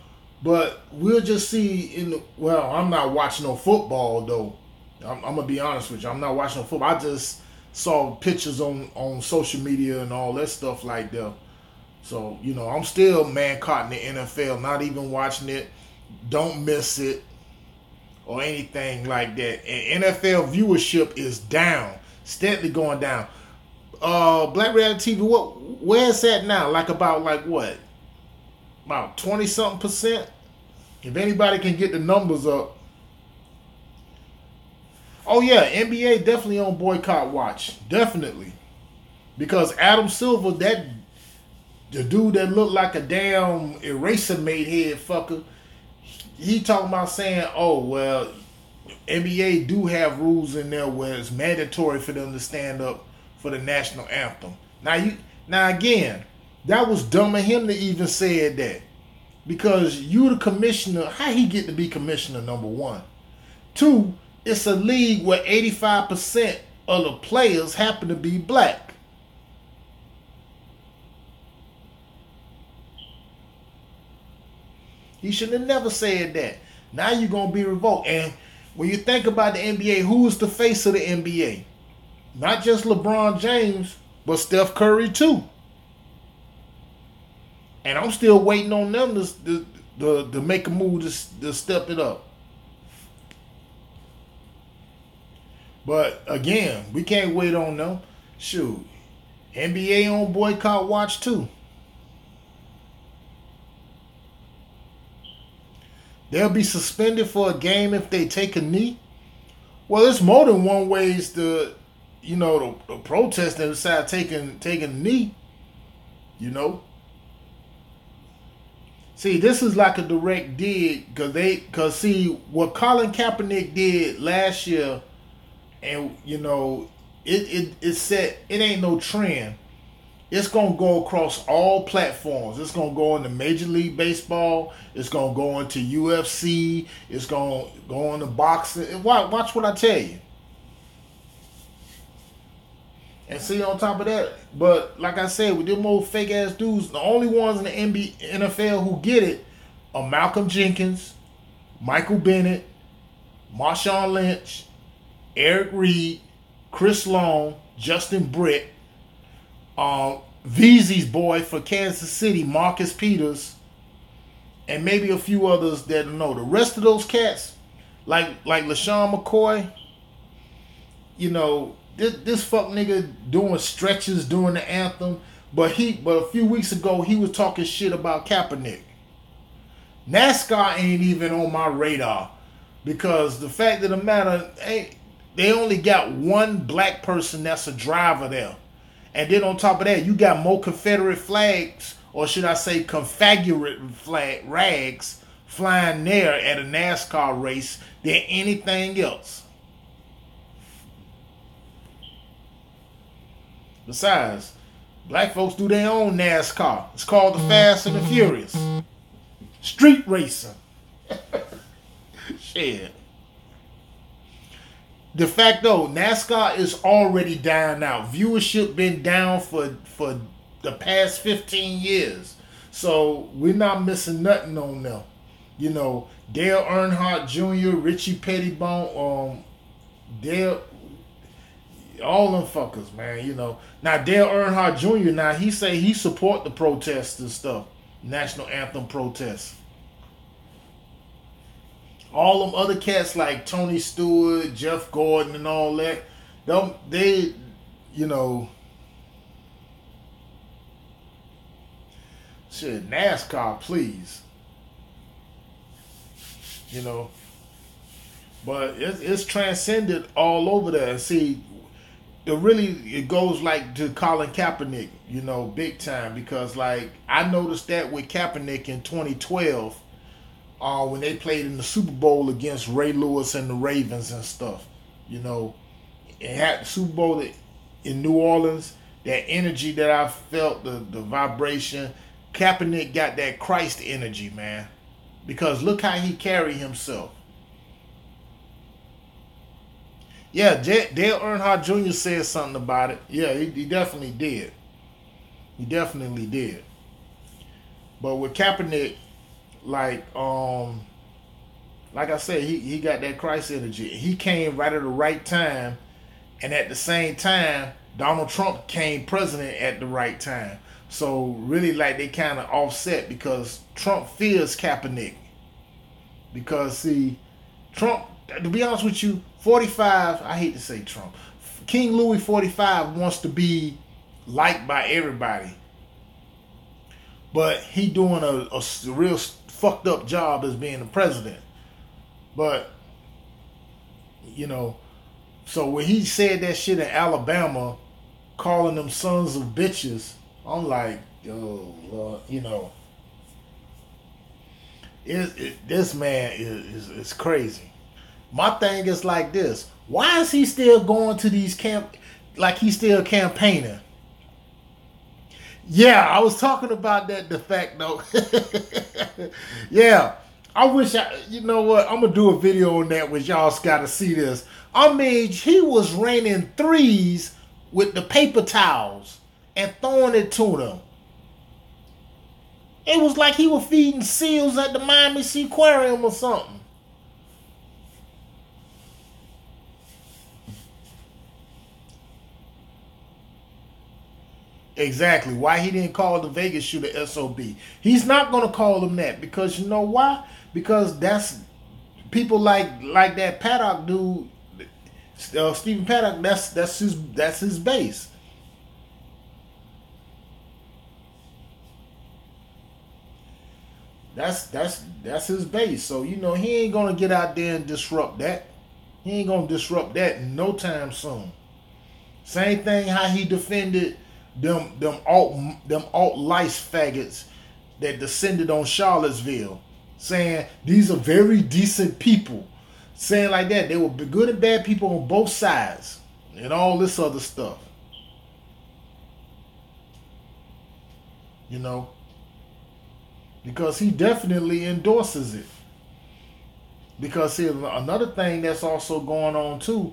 A: but we'll just see. Well, I'm not watching no football though. I'm gonna be honest with you. I'm not watching no football. I just saw pictures on social media and all that stuff like that. So I'm still man caught in the NFL. Not even watching it. Don't miss it or anything like that. And NFL viewership is down, steadily going down. Black Reality TV, where is that now? About what? About 20-something%? If anybody can get the numbers up. Oh yeah, NBA definitely on boycott watch. Definitely. Because Adam Silver, the dude that looked like a damn eraser made head fucker, he talking about saying, oh well, NBA do have rules in there where it's mandatory for them to stand up for the national anthem. Now again, that was dumb of him to even say that, because you the commissioner. How he get to be commissioner? Number one, two. It's a league where 85% of the players happen to be black. He should have never said that. Now you're gonna be revoked. And when you think about the NBA, who is the face of the NBA? Not just LeBron James, but Steph Curry too. And I'm still waiting on them to make a move to step it up. But again, we can't wait on them. Shoot, NBA on boycott watch too. They'll be suspended for a game if they take a knee. Well, it's more than one ways to, the protest and decide taking a knee. See, this is like a direct dig because see what Colin Kaepernick did last year, and it said it ain't no trend. It's gonna go across all platforms. It's gonna go into Major League Baseball. It's gonna go into UFC. It's gonna go into boxing. Watch what I tell you. And see, on top of that, but like I said, with them old fake ass dudes, the only ones in the NFL who get it are Malcolm Jenkins, Michael Bennett, Marshawn Lynch, Eric Reed, Chris Long, Justin Britt, Veezy's boy for Kansas City, Marcus Peters, and maybe a few others that know. The rest of those cats, like LaShawn McCoy, this fuck nigga doing stretches during the anthem, but a few weeks ago he was talking shit about Kaepernick. NASCAR ain't even on my radar, because the fact of the matter, they only got one black person that's a driver there. And then on top of that, you got more Confederate flags, or should I say Confederate rags, flying there at a NASCAR race than anything else. Besides, black folks do their own NASCAR. It's called the Fast and the Furious. Street racing. Shit. De facto, NASCAR is already down now. Viewership been down for the past 15 years. So we're not missing nothing on them. Dale Earnhardt Jr., Richie Pettibone, Dale, all them fuckers, man. Now Dale Earnhardt Jr. now he say he support the protests and stuff, national anthem protests. All them other cats like Tony Stewart, Jeff Gordon, and all that, they shit, NASCAR, please. But it's transcended all over there. And see, it goes like to Colin Kaepernick, big time, because like I noticed that with Kaepernick in 2012. When they played in the Super Bowl against Ray Lewis and the Ravens and stuff. It had the Super Bowl in New Orleans. that energy that I felt, the vibration. Kaepernick got that Christ energy, man. Because look how he carried himself. Yeah, Dale Earnhardt Jr. said something about it. Yeah, he definitely did. He definitely did. But with Kaepernick, like like I said, he got that Christ energy. He came right at the right time, and at the same time, Donald Trump came president at the right time. So really, like they kind of offset because Trump fears Kaepernick. Because see, Trump, to be honest with you, 45. I hate to say Trump. King Louis 45 wants to be liked by everybody, but he doing a real fucked up job as being the president. But you know, so when he said that shit in Alabama, calling them sons of bitches, I'm like, oh Lord, this man is crazy. My thing is like this: why is he still going to these camp? Like he's still campaigning? Yeah, I was talking about that. The fact though, yeah. I wish you know what? I'm gonna do a video on that, which y'all gotta see this. I mean, he was raining threes with the paper towels and throwing it to them. It was like he was feeding seals at the Miami Sea Aquarium or something. Exactly. Why he didn't call the Vegas shooter SOB. He's not going to call him that because you know why? Because that's people like that Paddock dude, Stephen Paddock. That's his base. That's his base. So he ain't gonna get out there and disrupt that. He ain't gonna disrupt that no time soon. Same thing how he defended them alt lice faggots that descended on Charlottesville, saying these are very decent people, saying like that they were good and bad people on both sides, and all this other stuff. Because he definitely endorses it. Because see, another thing that's also going on too,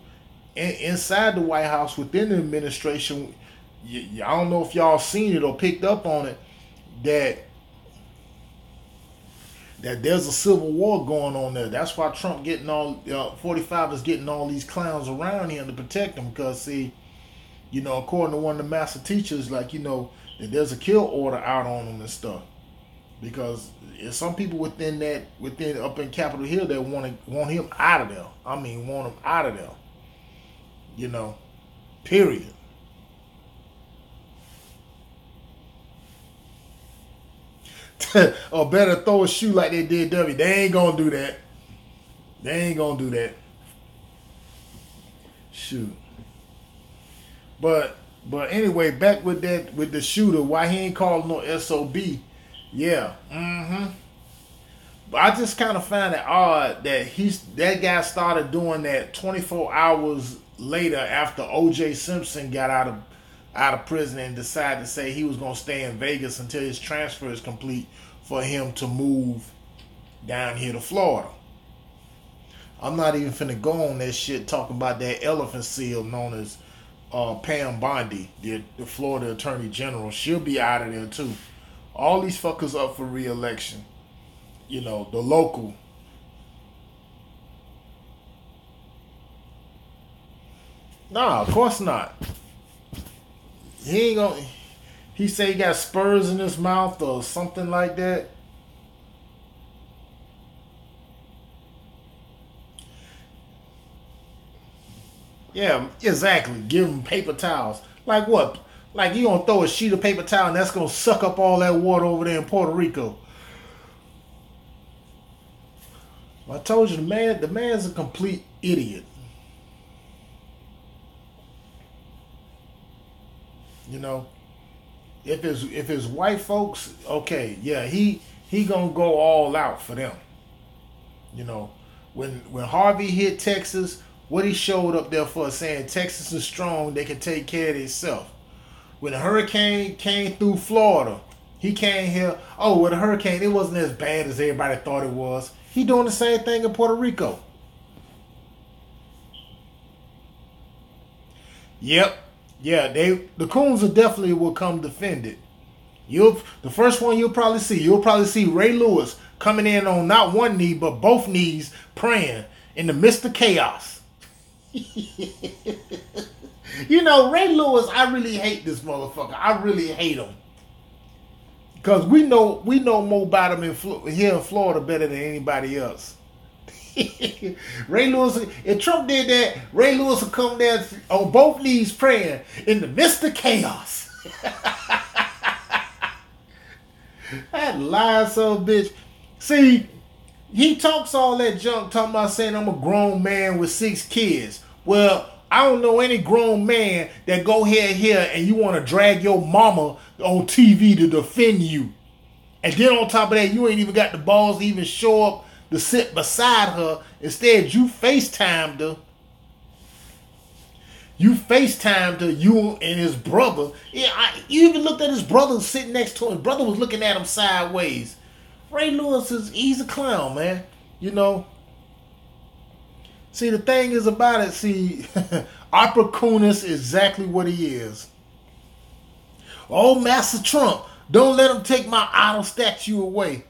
A: inside the White House within the administration. I don't know if y'all seen it or picked up on it, that there's a civil war going on there. That's why Trump getting all 45 is getting all these clowns around him to protect him. Because see, according to one of the master teachers, like that there's a kill order out on him and stuff. Because there's some people within up in Capitol Hill that want him out of there. I mean, want him out of there. Period. Or better throw a shoe like they did W. They ain't gonna do that. They ain't gonna do that. Shoot. But anyway, back with the shooter. Why he ain't called no SOB? Yeah. But I just kind of find it odd that that guy started doing that 24 hours later after O.J. Simpson got out of prison and decided to say he was going to stay in Vegas until his transfer is complete for him to move down here to Florida. I'm not even finna go on that shit talking about that elephant seal known as Pam Bondi, the Florida Attorney General. She'll be out of there too. All these fuckers up for re-election. The local. Nah, of course not. He ain't gonna. He say he got spurs in his mouth or something like that. Yeah, exactly. Give him paper towels. Like what? Like you gonna throw a sheet of paper towel and that's gonna suck up all that water over there in Puerto Rico. I told you the man's a complete idiot. If it's white folks, okay, yeah, he gonna go all out for them. When Harvey hit Texas, what he showed up there for, saying Texas is strong, they can take care of themselves. when the hurricane came through Florida, he came here. Oh, with the hurricane, it wasn't as bad as everybody thought it was. He doing the same thing in Puerto Rico. Yep. Yeah, the coons will definitely will come defend it. The first one you'll probably see Ray Lewis coming in on not one knee but both knees praying in the midst of chaos. You know, Ray Lewis, I really hate this motherfucker. I really hate him. Because we know more about him here in Florida better than anybody else. Ray Lewis, if Trump did that, Ray Lewis would come there on both knees praying in the midst of chaos. That lying son of a bitch. See, he talks all that junk talking about saying I'm a grown man with 6 kids. Well, I don't know any grown man that go here and you want to drag your mama on TV to defend you. And then on top of that, you ain't even got the balls to even show up to sit beside her. Instead, you FaceTimed her. You and his brother. Yeah, you even looked at his brother sitting next to him. His brother was looking at him sideways. Ray Lewis he's a clown, man. You know. See, the thing is about it, Opera Kunis is exactly what he is. Oh, Master Trump, don't let him take my idol statue away.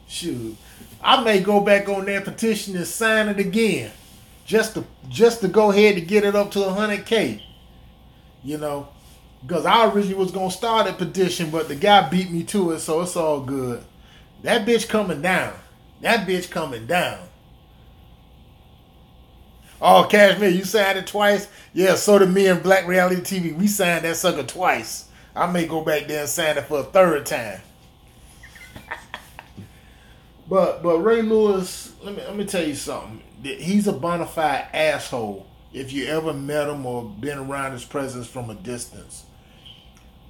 A: Shoot, I may go back on that petition and sign it again, just to go ahead to get it up to 100K. You know, because I originally was gonna start a petition, but the guy beat me to it, so it's all good. That bitch coming down. That bitch coming down. Oh, Cashmere, you signed it twice? Yeah, so did me and Black Reality TV. We signed that sucker twice. I may go back there and sign it for a 3rd time. But Ray Lewis, let me tell you something. He's a bona fide asshole if you ever met him or been around his presence from a distance.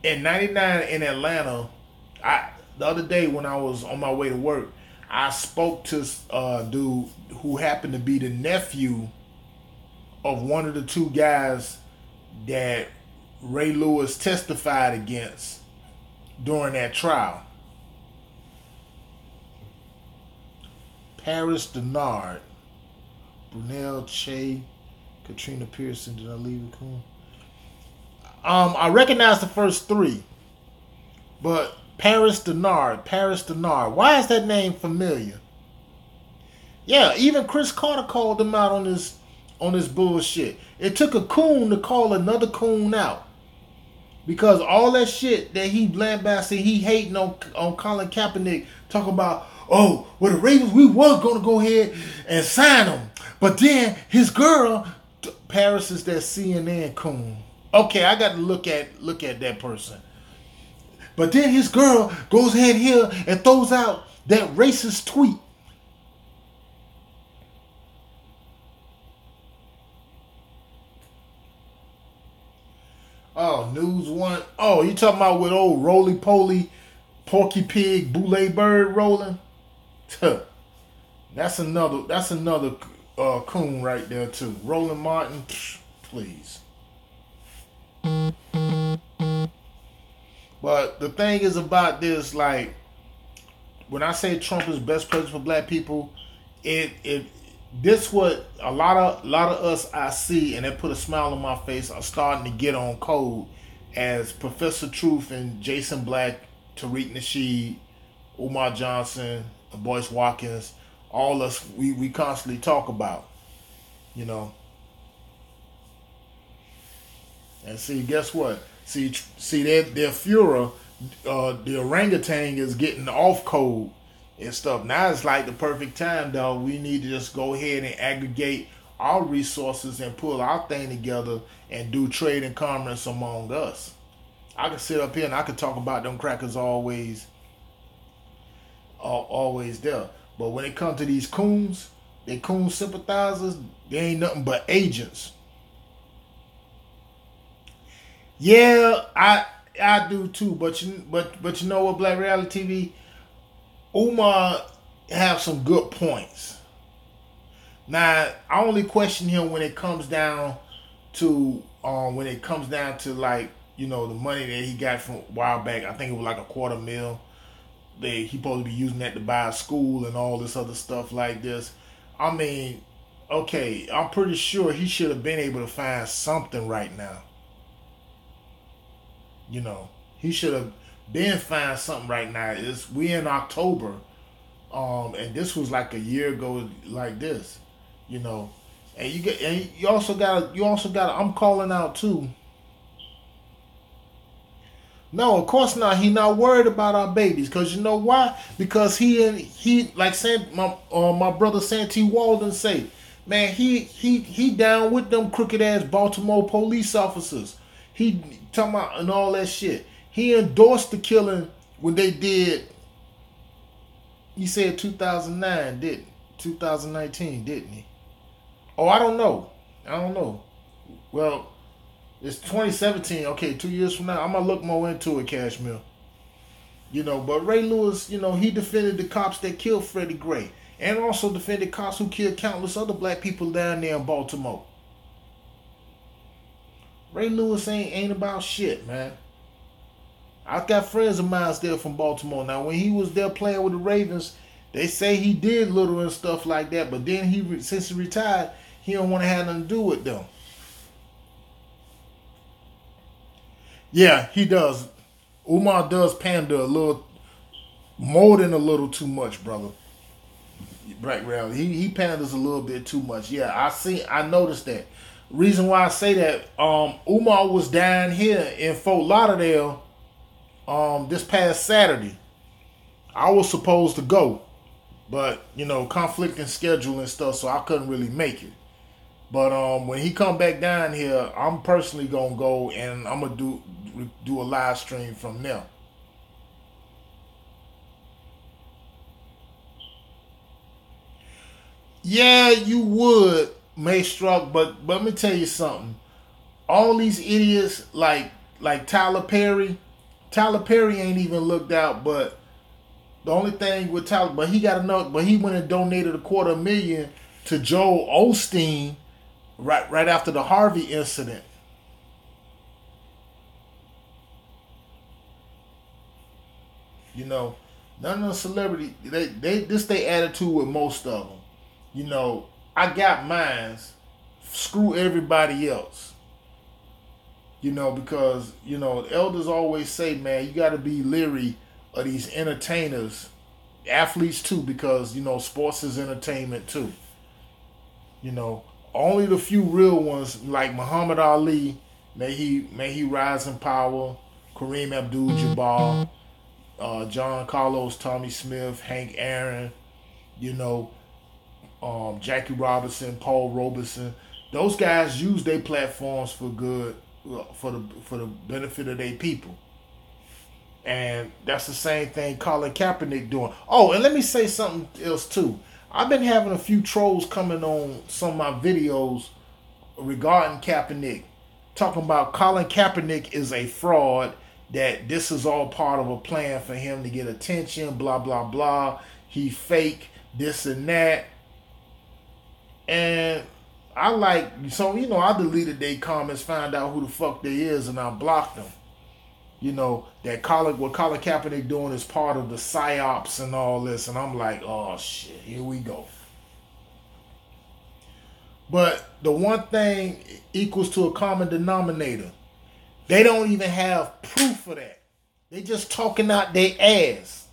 A: In '99 in Atlanta, the other day when I was on my way to work, I spoke to a dude who happened to be the nephew of one of the 2 guys that Ray Lewis testified against during that trial. Paris Denard, Brunel Che, Katrina Pearson. Did I leave it cool? I recognize the first 3, but Paris Denard. Why is that name familiar? Yeah, even Chris Carter called him out on this bullshit. It took a coon to call another coon out. Because all that shit that he lambasted, he hating on Colin Kaepernick, talking about, oh, well, the Ravens, we was going to go ahead and sign him. But then his girl, Paris is that CNN coon. Okay, I got to look at that person. But then his girl goes ahead here and throws out that racist tweet. Oh, News One. Oh, you talking about with old roly-poly, porky pig, boule bird rolling? That's another coon right there too. Roland Martin, please. But the thing is about this, like, when I say Trump is best president for black people, this what a lot of us I see, and it put a smile on my face, are starting to get on code as Professor Truth and Jason Black, Tariq Nasheed, Umar Johnson, Boyce Watkins, all us we constantly talk about, you know. And see, guess what? See their Führer, the orangutan is getting off code and stuff. Now it's like the perfect time, though. We need to just go ahead and aggregate our resources and pull our thing together and do trade and commerce among us. I can sit up here and I can talk about them crackers always there. But when it comes to these coons, they coon sympathizers, they ain't nothing but agents. Yeah, I do too, but you know what, Black Reality TV, Umar have some good points. Now, I only question him when it comes down to like, the money that he got from a while back. I think it was like $250,000. He supposed to be using that to buy a school and all this other stuff like this. I mean, okay, I'm pretty sure he should have been able to find something right now. He should have been find something right now. We in October, and this was like a year ago, like this, and you also got. I'm calling out too. No, of course not. He not worried about our babies, cause you know why? Because he like my brother Santee Walden say, man, he down with them crooked ass Baltimore police officers. He talking about and all that shit. He endorsed the killing when they did. He said 2009, didn't 2019, didn't he? Oh, I don't know. Well, it's 2017. Okay, 2 years from now, I'm gonna look more into it, Cashmere. But Ray Lewis, he defended the cops that killed Freddie Gray, and also defended cops who killed countless other black people down there in Baltimore. Ray Lewis ain't about shit, man. I've got friends of mine there from Baltimore. Now, when he was there playing with the Ravens, they say he did little and stuff like that. But then since he retired, he don't want to have nothing to do with them. Yeah, he does. Umar does pander a little, more than a little too much, brother. Black Rally. He panders a little bit too much. Yeah, I noticed that. Reason why I say that, Umar was down here in Fort Lauderdale this past Saturday. I was supposed to go, but conflicting schedule and stuff, so I couldn't really make it. But when he come back down here, I'm personally gonna go and I'm gonna do a live stream from there. Yeah, you would, Maystruck, but let me tell you something. All these idiots like Tyler Perry. Tyler Perry ain't even looked out, but the only thing with Tyler, but he got enough. But he went and donated $250,000 to Joel Osteen right after the Harvey incident. None of the celebrity this they attitude with most of them. I got mines. Screw everybody else. Because the elders always say, man, you got to be leery of these entertainers, athletes too, because sports is entertainment too. Only the few real ones like Muhammad Ali, may he rise in power, Kareem Abdul-Jabbar, John Carlos, Tommy Smith, Hank Aaron, Jackie Robinson, Paul Robeson. Those guys use their platforms for good, for the benefit of their people. And that's the same thing Colin Kaepernick doing. Oh, and let me say something else too. I've been having a few trolls coming on some of my videos regarding Kaepernick, talking about Colin Kaepernick is a fraud, that this is all part of a plan for him to get attention, blah, blah, blah. He fake, this and that. And I I deleted their comments, found out who the fuck they is, and I blocked them. What Colin Kaepernick doing is part of the psyops and all this, and I'm like, oh shit, here we go. But the one thing equals to a common denominator. They don't even have proof of that. They just talking out their ass.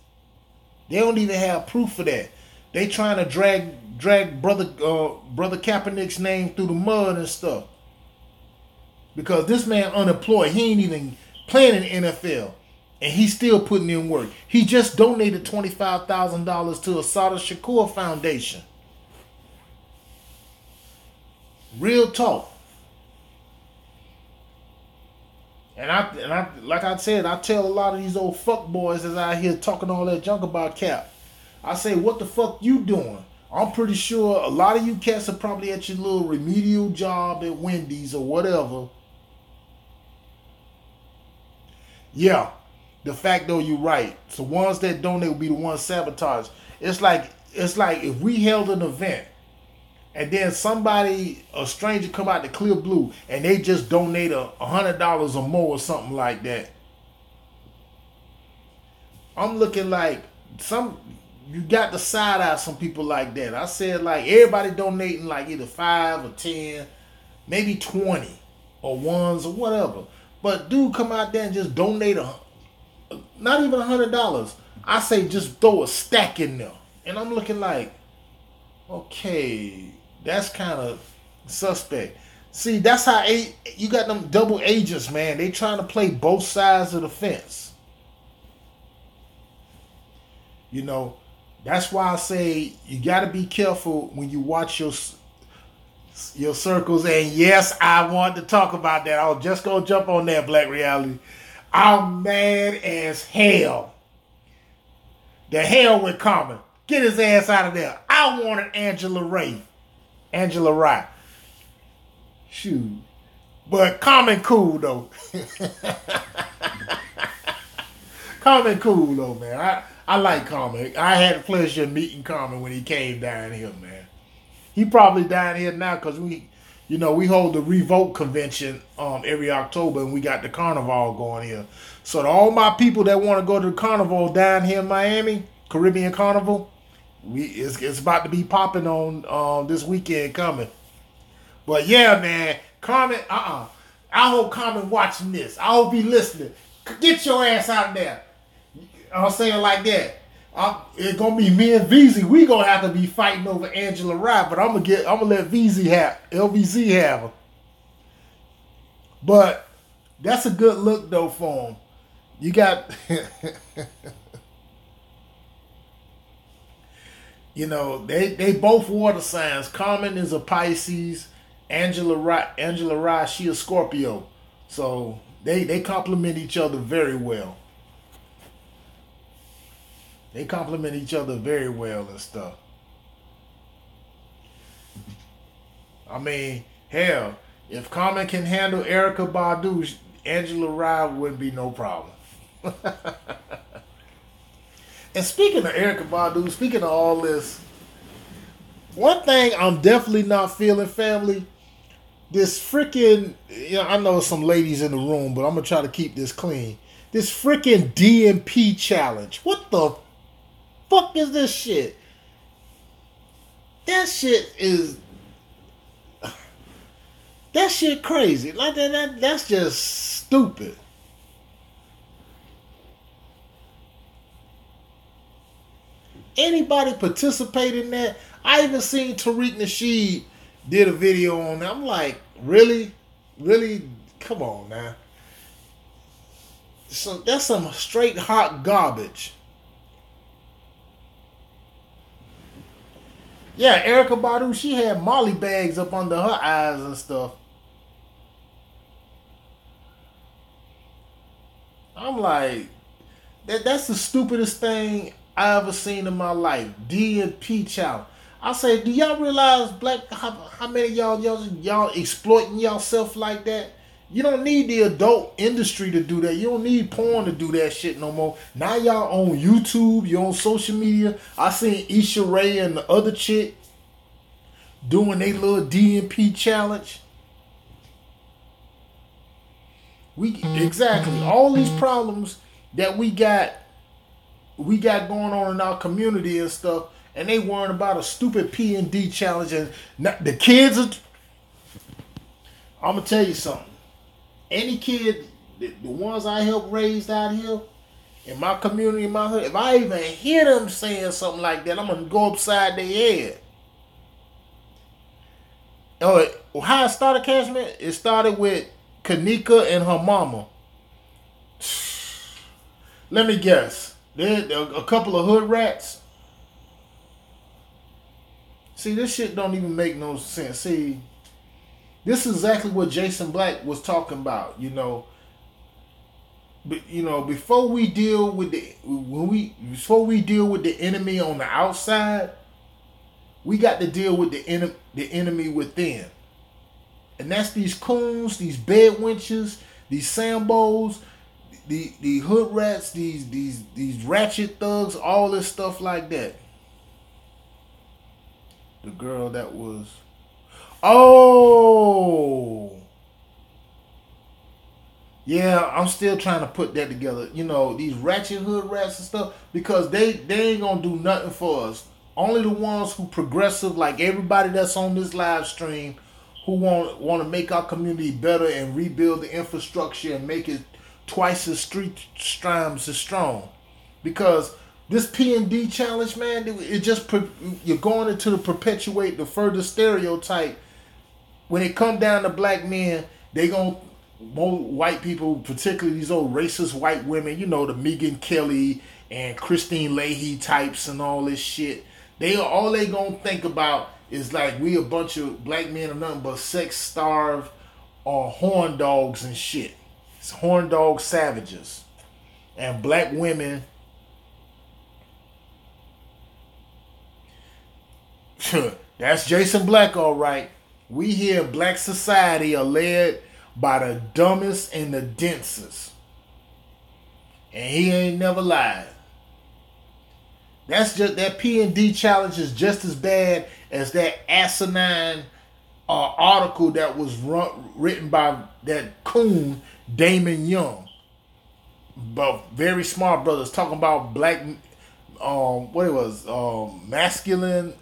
A: They don't even have proof of that. They trying to drag brother Kaepernick's name through the mud and stuff. Because this man unemployed. He ain't even playing in the NFL. And he's still putting in work. He just donated $25,000 to a Sada Shakur Foundation. Real talk. And I like I said, I tell a lot of these old fuck boys that's out here talking all that junk about Cap. I say, what the fuck you doing? I'm pretty sure a lot of you cats are probably at your little remedial job at Wendy's or whatever. Yeah, the fact though, you're right. So ones that donate will be the ones sabotaged. It's like if we held an event and then somebody, a stranger, come out the clear blue, and they just donate $100 or more or something like that. I'm looking like you got to side out some people like that. I said like everybody donating like either 5 or 10, maybe 20 or ones or whatever. But dude, come out there and just donate not even $100. I say just throw a stack in there, and I'm looking like, okay, that's kind of suspect. See, that's how you got them double agents, man. They trying to play both sides of the fence. You know, that's why I say you got to be careful when you watch your circles. And yes, I want to talk about that. I was just gonna jump on that, Black Reality. I'm mad as hell. The hell with Common. Get his ass out of there. I wanted Angela Rye. Shoot. But Common cool though. Common cool though, man. I like Common. I had the pleasure of meeting Common when he came down here, man. He probably down here now because we hold the Revolt convention every October, and we got the carnival going here. So to all my people that want to go to the carnival down here in Miami, Caribbean Carnival, it's about to be popping on this weekend coming. But yeah, man, Carmen, I hope Carmen watching this. I hope he listening. Get your ass out there. I'm saying like that. It's gonna be me and VZ. We gonna have to be fighting over Angela Rye, but I'm gonna let LVZ have her. But that's a good look though for him. You got, they both water signs. Carmen is a Pisces. Angela Rye, she a Scorpio. So they complement each other very well. They compliment each other very well and stuff. I mean, hell, if Carmen can handle Erykah Badu, Angela Rye wouldn't be no problem. And speaking of Erykah Badu, speaking of all this, one thing I'm definitely not feeling, family, this freaking, I know some ladies in the room, but I'm going to try to keep this clean. This freaking DMP challenge. What the fuck is this shit? That shit crazy. Like that's just stupid. Anybody participate in that? I even seen Tariq Nasheed did a video on that. I'm like, really? Really? Come on now. So that's some straight hot garbage. Yeah, Erykah Badu, she had Molly bags up under her eyes and stuff. I'm like, that's the stupidest thing I ever seen in my life. DMP challenge. I say, do y'all realize how many of y'all exploiting yourself like that? You don't need the adult industry to do that. You don't need porn to do that shit no more. Now y'all on YouTube, you're on social media. I seen Issa Rae and the other chick doing their little DMP challenge. Exactly all these problems that we got going on in our community and stuff, and they worrying about a stupid P&D challenge. And the kids are. I'm gonna tell you something. Any kid, the ones I helped raise out here in my community, in my hood, if I even hear them saying something like that, I'm gonna go upside their head. How it started, Cashman? It started with Kanika and her mama. Let me guess. There a couple of hood rats. See, this shit don't even make no sense. See, this is exactly what Jason Black was talking about. Before we deal with the enemy on the outside, we got to deal with the enemy within. And that's these coons, these bed wenches, these Sambos, the hood rats, these ratchet thugs, all this stuff like that. The girl that was Oh, yeah. I'm still trying to put that together. You know, these ratchet hood rats and stuff, because they ain't gonna do nothing for us. Only the ones who progressive, like everybody that's on this live stream, who want to make our community better and rebuild the infrastructure and make it twice as street strimes as strong. Because this P&D challenge, man, it just you're going into the perpetuate the further stereotype. When it come down to black men, they gonna more white people, particularly these old racist white women, you know, the Megan Kelly and Christine Leahy types and all this shit. All they gonna think about is like we a bunch of black men are nothing but sex starved or horn dogs and shit. It's horn dog savages. And black women, that's Jason Black, all right. We here in black society are led by the dumbest and the densest. And he ain't never lied. That's just that P&D challenge is just as bad as that asinine article that was written by that coon Damon Young. But very smart brothers talking about black, what it was, masculine,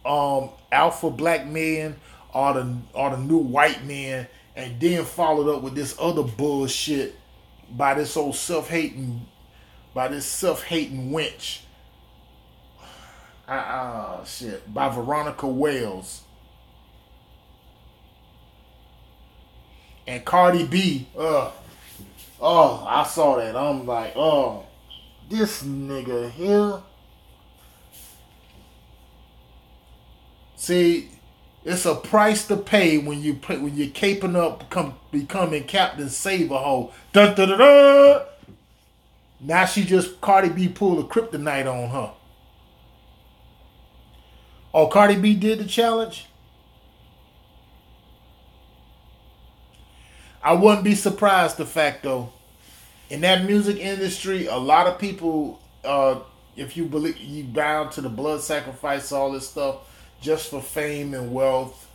A: alpha black men are the new white men, and then followed up with this other bullshit by this old self-hating wench. Shit, by Veronica Wells. And Cardi B, I saw that. I'm like, this nigga here. See, it's a price to pay when you're caping up, becoming Captain Save-A-Ho. Dun dun dun dun. Now Cardi B pulled a kryptonite on her. Oh, Cardi B did the challenge? I wouldn't be surprised, the fact though. In that music industry, a lot of people, if you believe, you bound to the blood sacrifice, all this stuff, just for fame and wealth,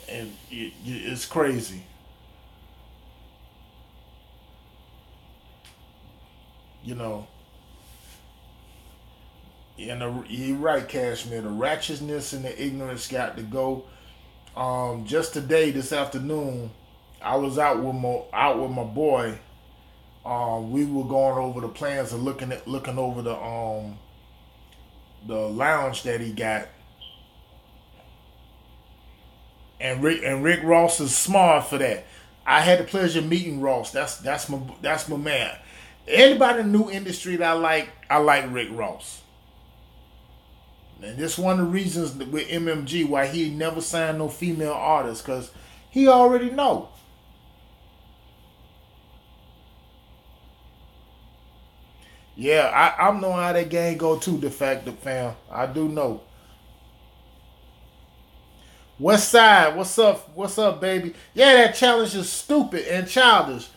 A: and it's crazy. You know. And you're right, Cashmere. The ratchetness and the ignorance got to go. Just today, this afternoon, I was out with my boy. We were going over the plans of looking over the lounge that he got. And Rick Ross is smart for that. I had the pleasure of meeting Ross. That's my man. Anybody in the new industry that I like Rick Ross. And this one of the reasons with MMG why he never signed no female artists, because he already know. Yeah, I know how that game go too, de facto fam. I do know. West Side, what's up? What's up, baby? Yeah, that challenge is stupid and childish.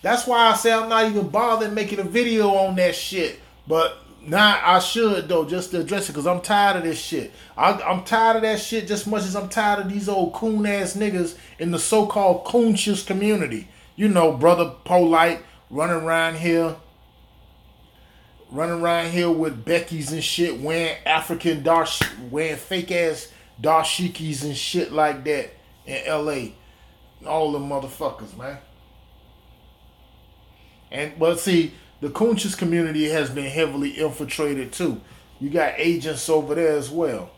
A: That's why I say I'm not even bothering making a video on that shit. But now I should though, just to address it, because I'm tired of this shit. I'm tired of that shit just as much as I'm tired of these old coon ass niggas in the so-called coonscious community. You know, brother Polite running around here with Becky's and shit, wearing wearing fake ass dashikis and shit like that in LA. All the motherfuckers, man. But see, the conscious community has been heavily infiltrated too. You got agents over there as well.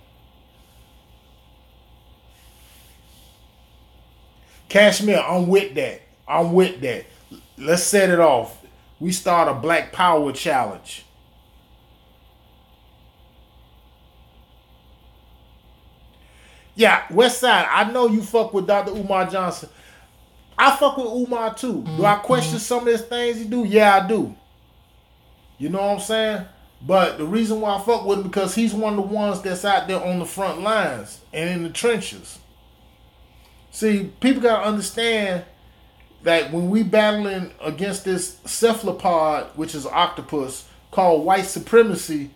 A: Cashmere, I'm with that. Let's set it off. We start a Black Power challenge. Yeah, West Side, I know you fuck with Dr. Umar Johnson. I fuck with Umar too. Do I question some of his things he do? Yeah, I do. You know what I'm saying? But the reason why I fuck with him because he's one of the ones that's out there on the front lines and in the trenches. See, people gotta understand that when we battling against this cephalopod, which is an octopus, called white supremacy,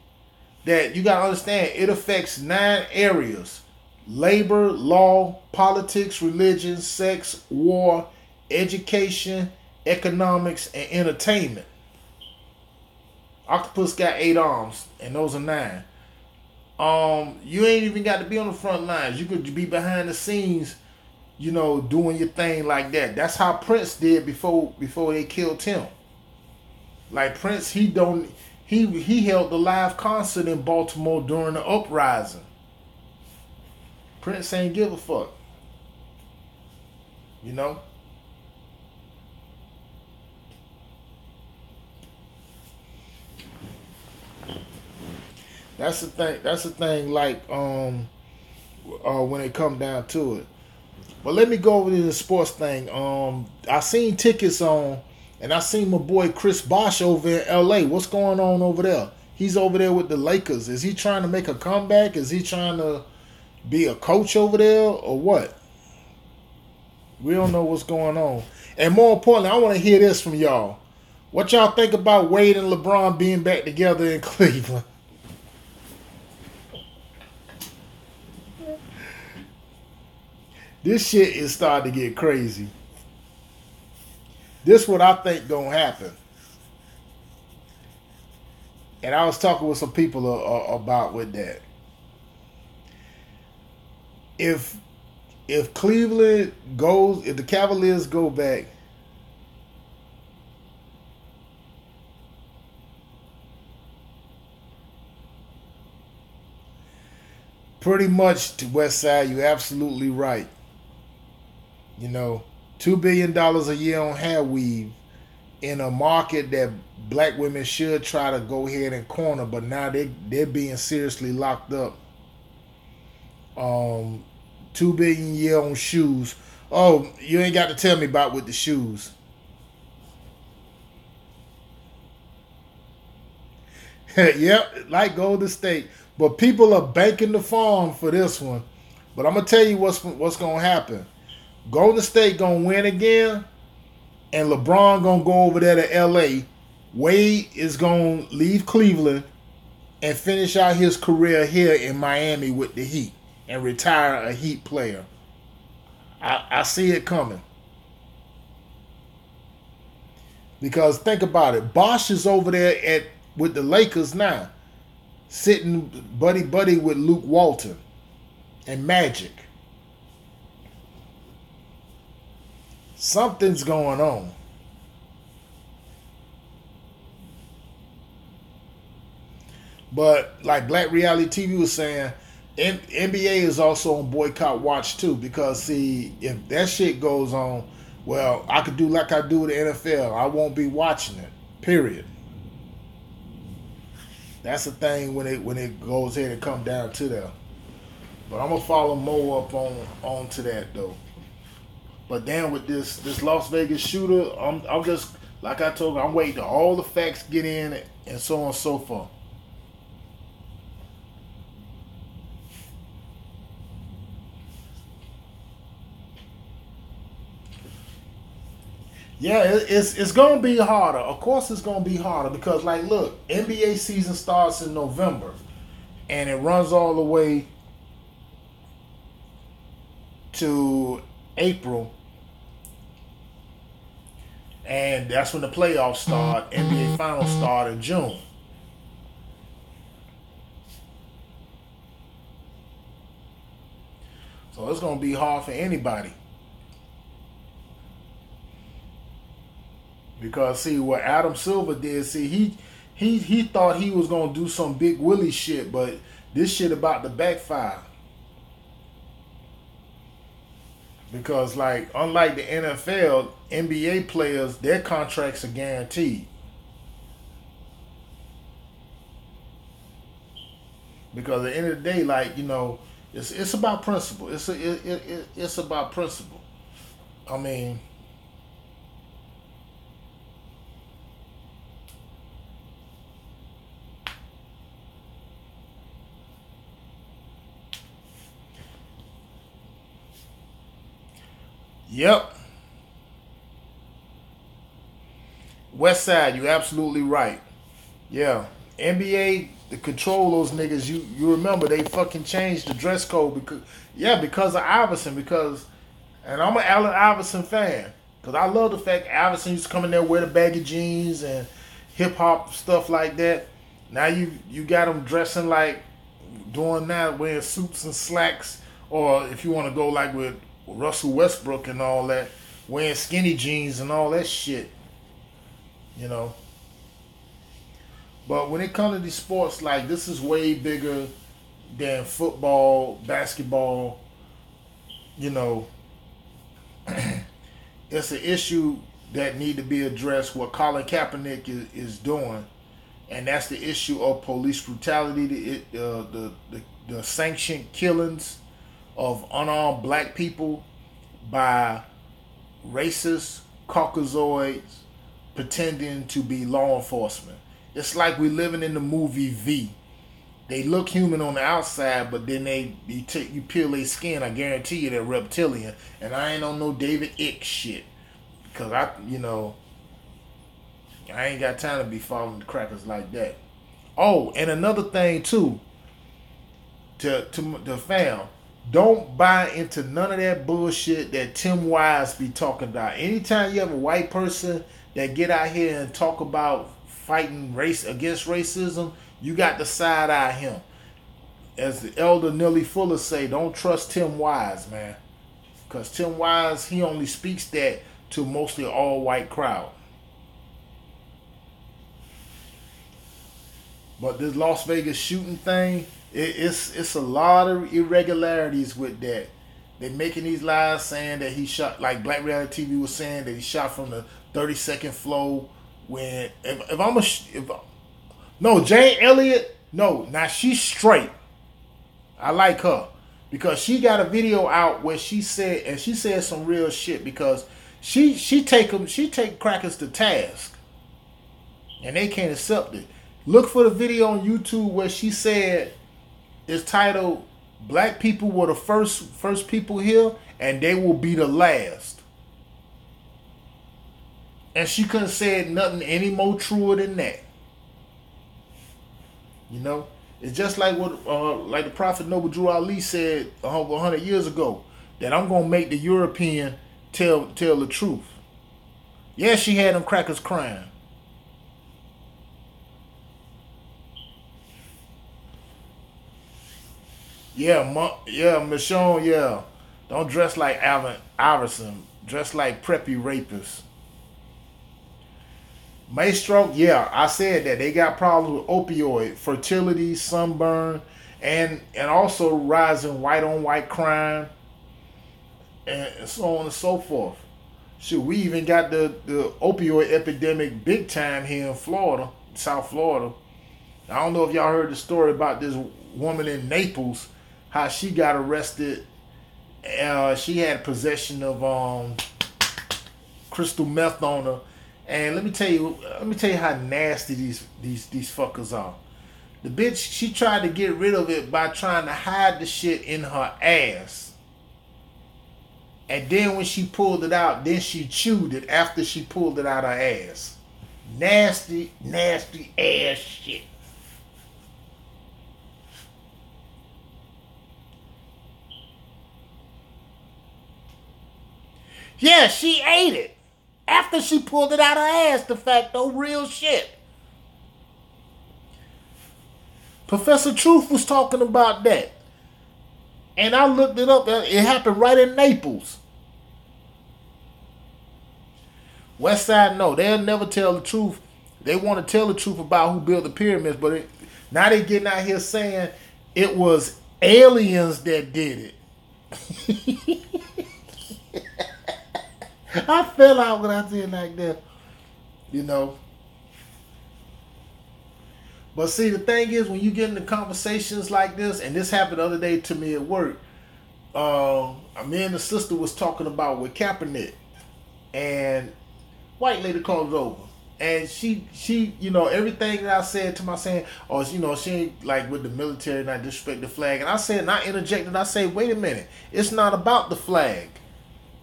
A: that you gotta understand it affects 9 areas. labor, law, politics, religion, sex, war, education, economics, and entertainment. Octopus got 8 arms, and those are 9. You ain't even got to be on the front lines. You could be behind the scenes, doing your thing like that. That's how Prince did before they killed him. Like Prince, he held the live concert in Baltimore during the uprising. Prince ain't give a fuck. You know? That's the thing. That's the thing. Like when it come down to it. But let me go over to the sports thing. I seen tickets on, and I seen my boy Chris Bosh over in L.A. What's going on over there? He's over there with the Lakers. Is he trying to make a comeback? Is he trying to be a coach over there or what? We don't know what's going on. And more importantly, I want to hear this from y'all. What y'all think about Wade and LeBron being back together in Cleveland? This shit is starting to get crazy. This what I think gonna happen. And I was talking with some people about with that. If Cleveland goes, if the Cavaliers go back, pretty much to West Side, you're absolutely right. $2 billion a year on hair weave in a market that black women should try to go ahead and corner, but now they're being seriously locked up. $2 billion a year on shoes. Oh, you ain't got to tell me about with the shoes. Yep, like Golden State. But people are banking the farm for this one. But I'm gonna tell you what's gonna happen. Golden State gonna win again, and LeBron gonna go over there to LA. Wade is gonna leave Cleveland and finish out his career here in Miami with the Heat and retire a Heat player. I see it coming. Because think about it, Bosh is over there with the Lakers now, sitting buddy with Luke Walton and Magic. Something's going on. But like Black Reality TV was saying, NBA is also on boycott watch too, because see, if that shit goes on, well, I could do like I do with the NFL. I won't be watching it. Period. That's the thing when it goes ahead and come down to that. But I'm gonna follow Mo up on to that though. But then with this Las Vegas shooter, I'm just like I told you, I'm waiting till all the facts get in and so on and so forth. Yeah, it's gonna be harder. Of course, it's gonna be harder because, like, look, NBA season starts in November, and it runs all the way to April, and that's when the playoffs start. NBA finals start in June. So it's gonna be hard for anybody. Because see what Adam Silver did, see he thought he was gonna do some big Willie shit, but this shit about to backfire. Because like unlike the NFL, NBA players, their contracts are guaranteed. Because at the end of the day, like, it's about principle. It's about principle. I mean, yep. West Side, you're absolutely right. Yeah. NBA to control those niggas. You remember they fucking changed the dress code because of Iverson. And I'm an Allen Iverson fan because I love the fact Iverson used to come in there wear the baggy jeans and hip hop stuff like that. Now you got them dressing like doing that, wearing suits and slacks, or if you want to go like with Russell Westbrook and all that, wearing skinny jeans and all that shit. You know. But when it comes to these sports, like this is way bigger than football, basketball. You know, it's an issue that need to be addressed. What Colin Kaepernick is doing, and that's the issue of police brutality, the sanctioned killings of unarmed black people by racist Caucasoids pretending to be law enforcement. It's like we living in the movie V. They look human on the outside, but then you peel their skin. I guarantee you they're reptilian. And I ain't on no David Icke shit, because I ain't got time to be following the crackers like that. Oh, and another thing too, to the fam, don't buy into none of that bullshit that Tim Wise be talking about. Anytime you have a white person that get out here and talk about fighting race against racism, you got to side eye him. As the elder Nellie Fuller say, don't trust Tim Wise, man. Because Tim Wise, he only speaks that to mostly all white crowd. But this Las Vegas shooting thing, it's a lot of irregularities with that. They're making these lies saying that he shot, like Black Reality TV was saying, that he shot from the 32nd floor. When Jane Elliott, no, now she's straight. I like her because she got a video out where she said some real shit, because she take crackers to task, and they can't accept it. Look for the video on YouTube where she said it's titled "Black people were the first people here, and they will be the last." And she couldn't say nothing any more truer than that. You know, it's just like what like the Prophet Noble Drew Ali said over 100 years ago, that I'm gonna make the European tell the truth. Yeah, she had them crackers crying. Yeah, Michonne, yeah. Don't dress like Allen Iverson. Dress like preppy rapists. Maestro, yeah, I said that they got problems with opioid, fertility, sunburn, and also rising white on white crime, and so on and so forth. Shit, we even got the opioid epidemic big time here in Florida, South Florida. I don't know if y'all heard the story about this woman in Naples, how she got arrested. She had possession of crystal meth on her. And let me tell you how nasty these fuckers are. The bitch, she tried to get rid of it by trying to hide the shit in her ass. And then when she pulled it out, then she chewed it after she pulled it out her ass. Nasty, nasty ass shit. Yeah, she ate it. After she pulled it out her ass, de facto, real shit. Professor Truth was talking about that. And I looked it up. It happened right in Naples. West Side, no. They'll never tell the truth. They want to tell the truth about who built the pyramids, but now they getting out here saying it was aliens that did it. I fell out when I said it like that, you know. But see, the thing is, when you get into conversations like this, and this happened the other day to me at work, me and the sister was talking about with Kaepernick, and white lady called it over, and she, you know, everything that I said to my saying, oh, you know, she ain't like with the military and I disrespect the flag, and I said, and I interjected, I say, wait a minute, it's not about the flag.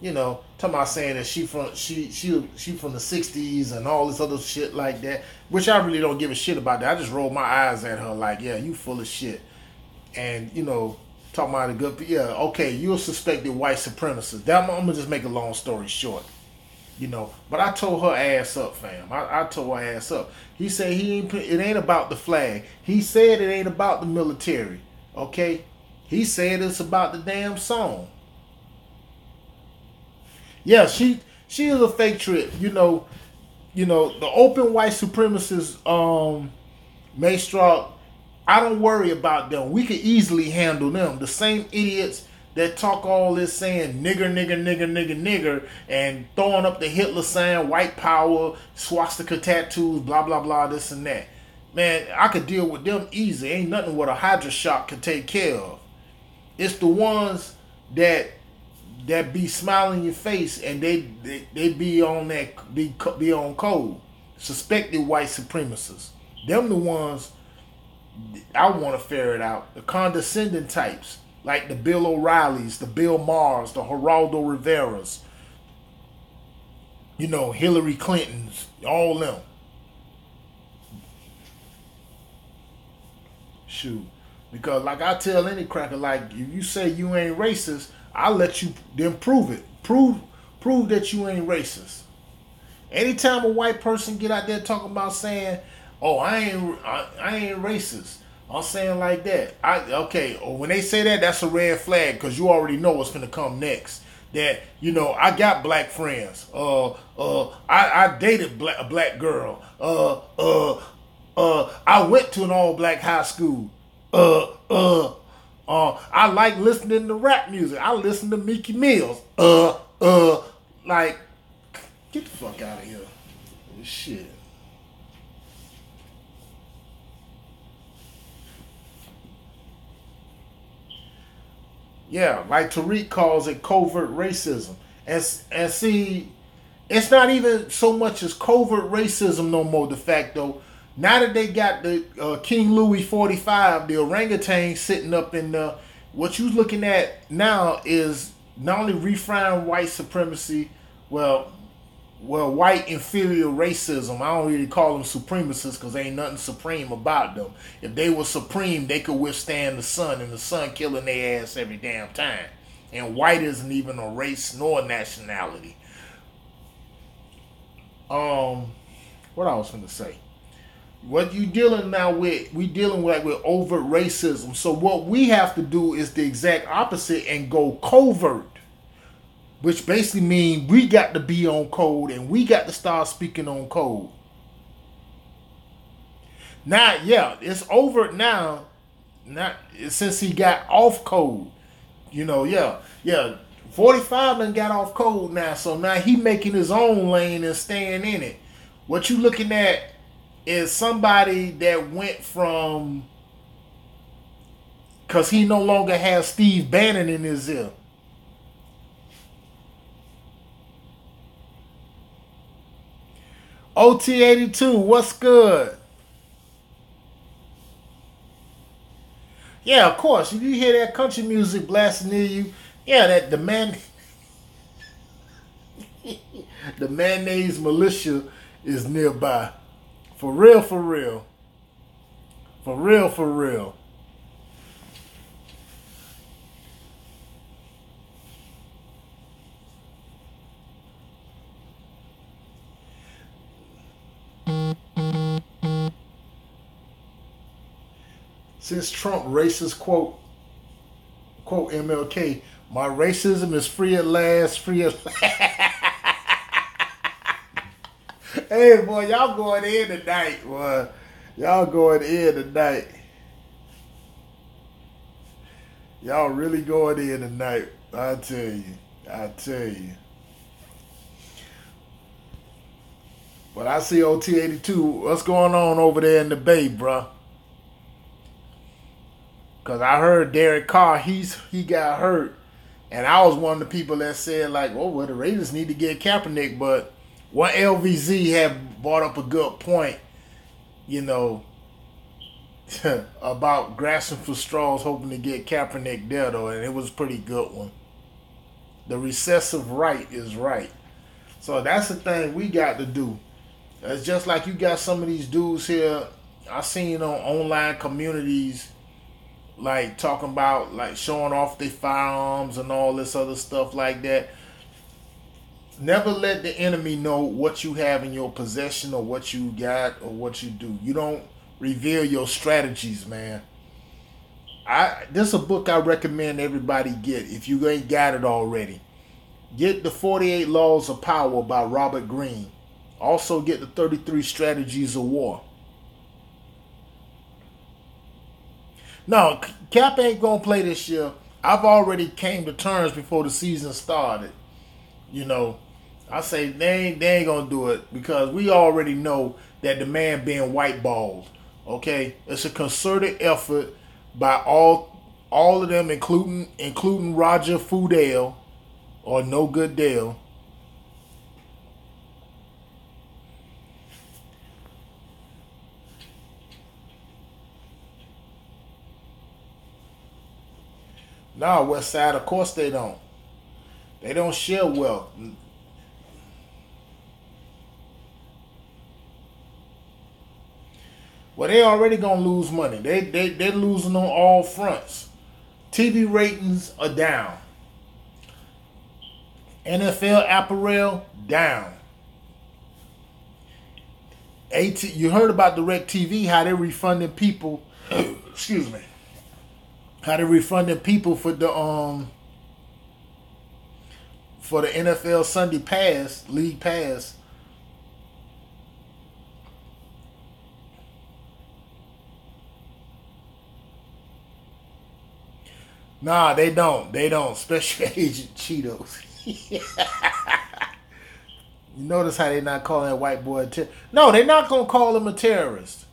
A: talking about saying that she from the '60s and all this other shit like that, which I really don't give a shit about that. I just roll my eyes at her like, yeah, you full of shit, and talking about a good, yeah, okay, you're a suspected white supremacist. That I'm gonna just make a long story short, But I told her ass up, fam. I told her ass up. He said it ain't about the flag. He said it ain't about the military. Okay, he said it's about the damn song. Yeah, she is a fake trip. The open white supremacists, Maystrock, I don't worry about them. We could easily handle them. The same idiots that talk all this saying nigger, nigger, nigger, nigger, nigger, and throwing up the Hitler sign, white power, swastika tattoos, blah, blah, blah, this and that. Man, I could deal with them easy. Ain't nothing what a Hydra shot could take care of. It's the ones that be smiling in your face and they be on that be on code. Suspected white supremacists. Them the ones I want to ferret out. The condescending types, like the Bill O'Reillys, the Bill Maher's, the Geraldo Rivera's, Hillary Clinton's, all them. Shoot. Because like I tell any cracker, like if you say you ain't racist, I'll let you then prove it. Prove that you ain't racist. Anytime a white person get out there talking about saying, "Oh, I ain't racist," I'm saying like that. When they say that, that's a red flag because you already know what's gonna come next. That I got black friends. I dated a black girl. I went to an all black high school. I like listening to rap music. I listen to Mickey Mills. Like, get the fuck out of here. Shit. Yeah, like Tariq calls it covert racism. And see, it's not even so much as covert racism no more, de facto. Now that they got the King Louis 45, the orangutan sitting up in the, what you're looking at now is not only refined white supremacy, well, white inferior racism. I don't really call them supremacists because ain't nothing supreme about them. If they were supreme, they could withstand the sun, and the sun killing their ass every damn time. And white isn't even a race nor a nationality. What I was going to say. What you dealing now with, we dealing with overt racism. So what we have to do is the exact opposite and go covert. Which basically means we got to be on code and we got to start speaking on code. Now, yeah, it's overt now. Not since he got off code. 45 done got off code now. So now he making his own lane and staying in it. What you looking at is somebody that went from, because he no longer has Steve Bannon in his ear. OT82, what's good? Yeah, of course. If you hear that country music blasting near you, yeah, that the mayonnaise militia is nearby. For real, for real. For real, for real. Since Trump racist quote MLK, my racism is free at last, free at last. Hey, boy, y'all going in tonight, boy. Y'all going in tonight. Y'all really going in tonight. I tell you. But I see OT82. What's going on over there in the Bay, bruh? Because I heard Derek Carr, he got hurt. And I was one of the people that said, like, well, the Raiders need to get Kaepernick. But one LVZ had brought up a good point, about grasping for straws, hoping to get Kaepernick there, though. And it was a pretty good one. The recessive right is right. So that's the thing we got to do. It's just like you got some of these dudes here. I seen on online communities like talking about like showing off their firearms and all this other stuff like that. Never let the enemy know what you have in your possession or what you got or what you do. You don't reveal your strategies, man. This is a book I recommend everybody get if you ain't got it already. Get the 48 Laws of Power by Robert Greene. Also get the 33 Strategies of War. No, Cap ain't gonna play this year. I've already came to terms before the season started. You know, I say they ain't gonna do it because we already know that the man being whiteballed. Okay, it's a concerted effort by all of them, including Roger Goodell or No Good Dale. No, West Side, of course they don't. They don't share wealth. Well, they already gonna lose money. They're losing on all fronts. TV ratings are down. NFL apparel down. You heard about DirecTV, how they're refunding people. Excuse me. How they're refunding people for the NFL Sunday Pass, League Pass. Nah, they don't. They don't. Special Agent Cheetos. You notice how they not calling that white boy a terrorist? No, they're not gonna call him a terrorist.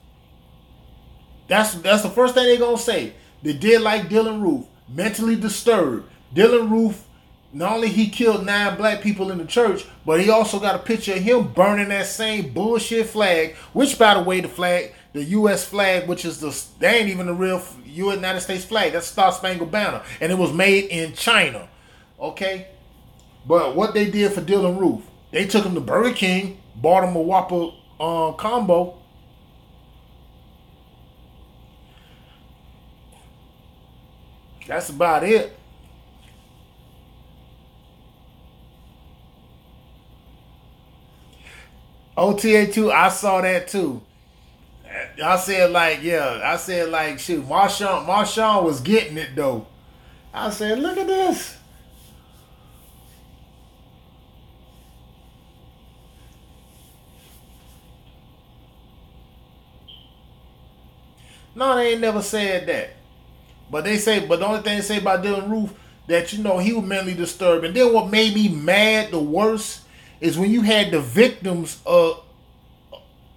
A: That's the first thing they're gonna say. They did like Dylan Roof, mentally disturbed. Dylan Roof, not only he killed 9 black people in the church, but he also got a picture of him burning that same bullshit flag. Which, by the way, the U.S. flag, which is they ain't even the real United States flag. That's Star Spangled Banner, and it was made in China. Okay, but what they did for Dylan Roof, they took him to Burger King, bought him a Whopper combo. That's about it. OTA 2, I saw that too. I said like, shoot, Marshawn was getting it though. I said, look at this. No, they ain't never said that. But the only thing they say about Dylan Roof, that he was mentally disturbed. And then what made me mad the worst is when you had the victims of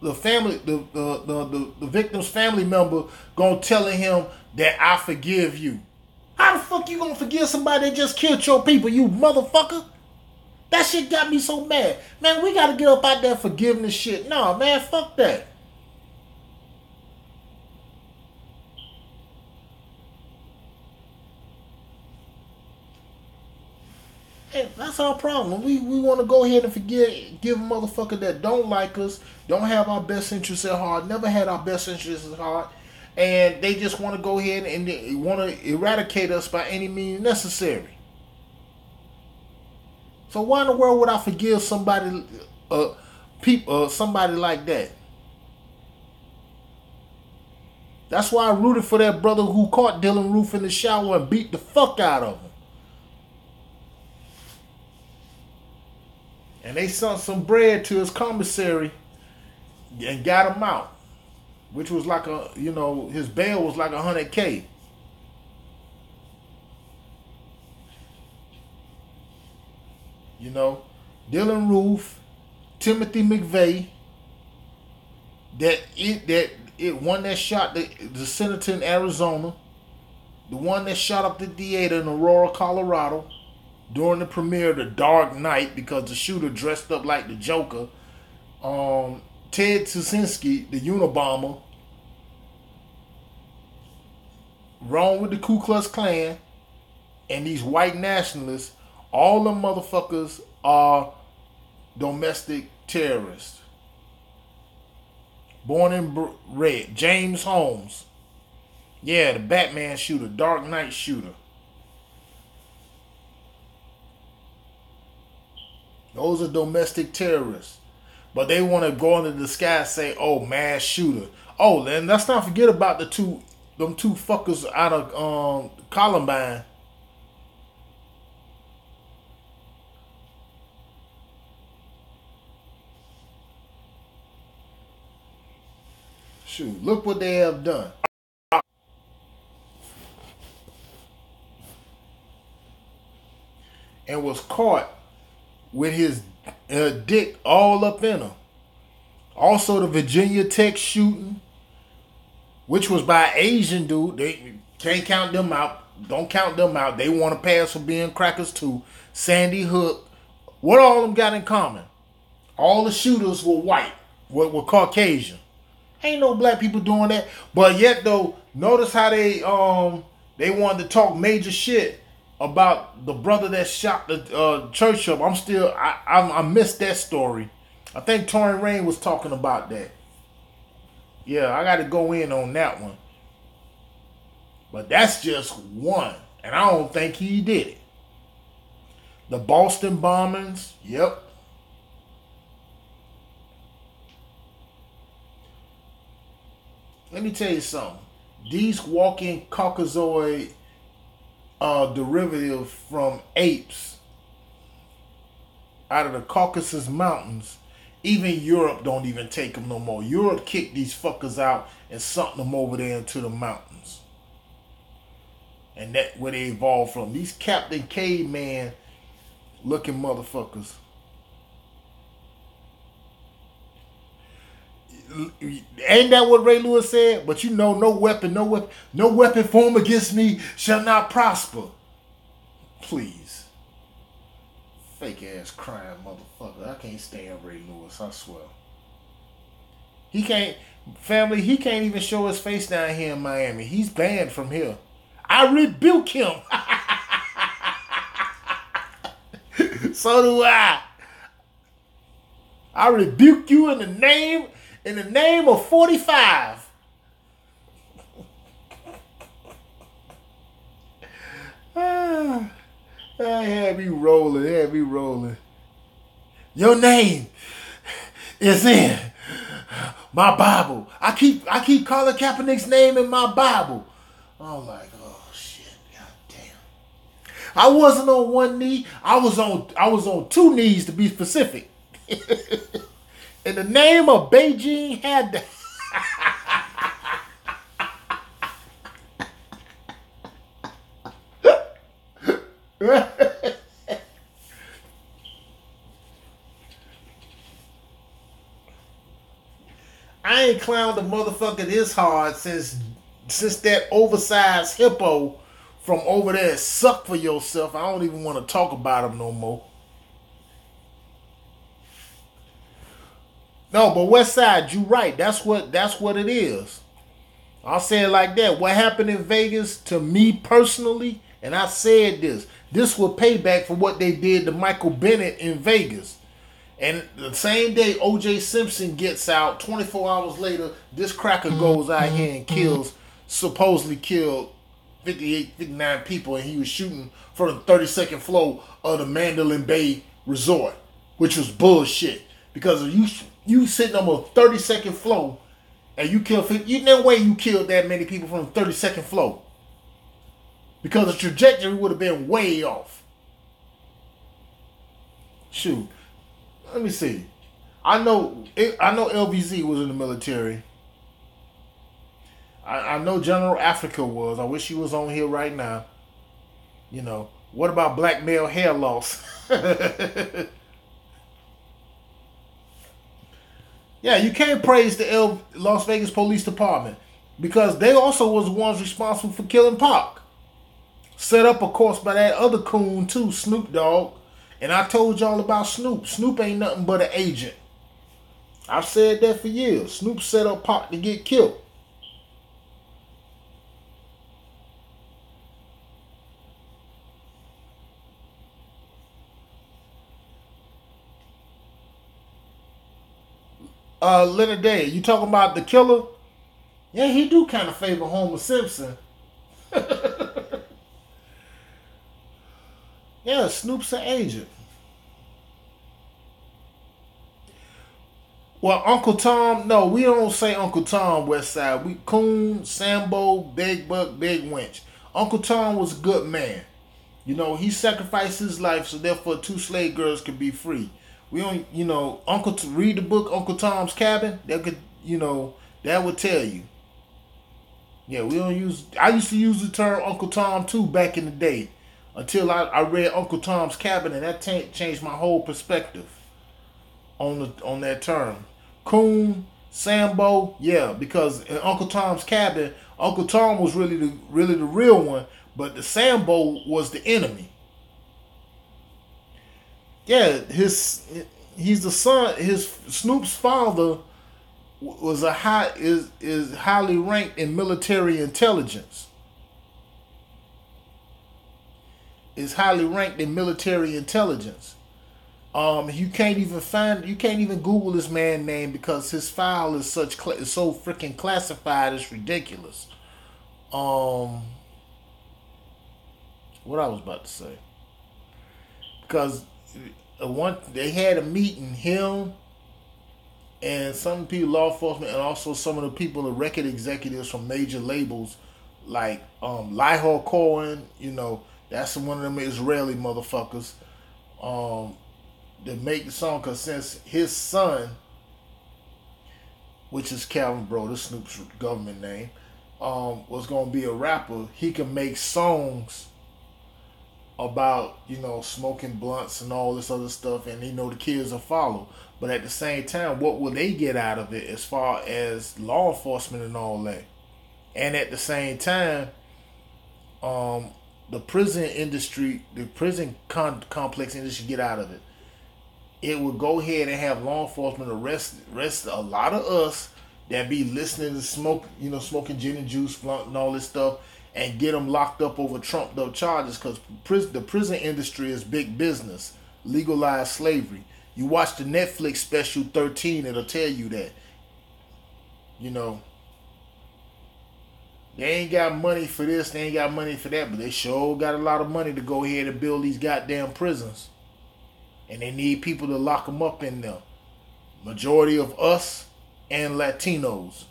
A: the family, the victim's family member going telling him that I forgive you. How the fuck you gonna forgive somebody that just killed your people, you motherfucker? That shit got me so mad. Man, we gotta get up out that forgiveness shit. No, man, fuck that. Hey, that's our problem. We want to go ahead and give a motherfucker that don't like us, don't have our best interests at heart, never had our best interests at heart, and they just want to go ahead and they want to eradicate us by any means necessary. So why in the world would I forgive somebody, somebody like that? That's why I rooted for that brother who caught Dylan Roof in the shower and beat the fuck out of him. And they sent some bread to his commissary and got him out. Which was like his bail was like $100K. Dylan Roof, Timothy McVeigh, one that shot the senator in Arizona, the one that shot up the theater in Aurora, Colorado, during the premiere of The Dark Knight because the shooter dressed up like the Joker. Ted Kaczynski, the Unabomber. Wrong with the Ku Klux Klan and these white nationalists All them motherfuckers are domestic terrorists. Born and red. James Holmes. Yeah, the Batman shooter. Dark Knight shooter. Those are domestic terrorists. But they want to go into the sky and say, oh, mass shooter. Oh, and let's not forget about them two fuckers out of Columbine. Shoot, look what they have done. And was caught with his dick all up in her. Also, the Virginia Tech shooting, which was by an Asian dude. They can't count them out. Don't count them out. They want to pass for being crackers too. Sandy Hook. What all of them got in common? All the shooters were white. Were Caucasian. Ain't no black people doing that. But yet though, notice how they wanted to talk major shit about the brother that shot the church up. I missed that story. I think Torin Rain was talking about that. Yeah, I got to go in on that one. But that's just one. And I don't think he did it. The Boston bombings. Yep. Let me tell you something. These walking Caucasoid derivative from apes out of the Caucasus Mountains. Even Europe don't even take them no more. Europe kicked these fuckers out and sunk them over there into the mountains. And that's where they evolved from. These Captain Caveman looking motherfuckers. Ain't that what Ray Lewis said? But you know, no weapon formed against me shall not prosper. Please. Fake ass crying motherfucker. I can't stand Ray Lewis, I swear. He can't even show his face down here in Miami. He's banned from here. I rebuke him. So do I. I rebuke you in the name of 45. That had me rolling. Your name is in my Bible. I keep calling Kaepernick's name in my Bible. I'm like, oh shit, god damn. I wasn't on one knee. I was on two knees to be specific. In the name of Beijing had to. I ain't clowned a motherfucker this hard since that oversized hippo from over there Suck For Yourself. I don't even want to talk about him no more. No, but West Side, you right. That's what it is. I'll say it like that. What happened in Vegas to me personally, and I said this will payback for what they did to Michael Bennett in Vegas. And the same day O.J. Simpson gets out, 24 hours later, this cracker goes out here and supposedly killed 58, 59 people, and he was shooting from the 32nd floor of the Mandalay Bay Resort, which was bullshit. Because you sitting on a 32nd floor and you kill 50, no way you killed that many people from the 32nd floor. Because the trajectory would have been way off. Shoot. Let me see. I know LVZ was in the military. I know General Africa was. I wish he was on here right now. You know, what about black male hair loss? Yeah, you can't praise the Las Vegas Police Department because they also was the ones responsible for killing Pac. Set up, of course, by that other coon too, Snoop Dogg. And I told y'all about Snoop. Snoop ain't nothing but an agent. I've said that for years. Snoop set up Pac to get killed. Leonard Day, you talking about the killer? Yeah, he do kind of favor Homer Simpson. Yeah, Snoop's an agent. Well, Uncle Tom, no, we don't say Uncle Tom West Side. We Coon, Sambo, Big Buck, Big Winch. Uncle Tom was a good man. You know, he sacrificed his life so therefore two slave girls could be free. We don't, you know, read the book Uncle Tom's Cabin. That could, you know, that would tell you. Yeah, we don't use. I used to use the term Uncle Tom too back in the day, until I read Uncle Tom's Cabin, and that changed my whole perspective on that term. Coon, Sambo, yeah, because in Uncle Tom's Cabin, Uncle Tom was really the real one, but the Sambo was the enemy. Yeah, he's the son. His Snoop's father was is highly ranked in military intelligence. Is highly ranked in military intelligence. You can't even Google this man's name because his file is so freaking classified. It's ridiculous. What I was about to say, because they had a meeting, him and some people, law enforcement, and also some of the people, the record executives from major labels like Lihor Cohen. You know, that's one of them Israeli motherfuckers. That make the song, because since his son, which is Calvin Bro, this Snoop's government name, was gonna be a rapper, he can make songs about, you know, smoking blunts and all this other stuff, and you know the kids will follow. But at the same time, what will they get out of it as far as law enforcement and all that? And at the same time, the prison industry, the prison complex industry get out of it. It would go ahead and have law enforcement arrest a lot of us that be listening to smoking gin and juice, blunt, and all this stuff, and get them locked up over trumped up charges, because the prison industry is big business, legalized slavery. You watch the Netflix special 13, it'll tell you that. You know, they ain't got money for this, they ain't got money for that, but they sure got a lot of money to go ahead and build these goddamn prisons. And they need people to lock them up in there. Majority of us and Latinos.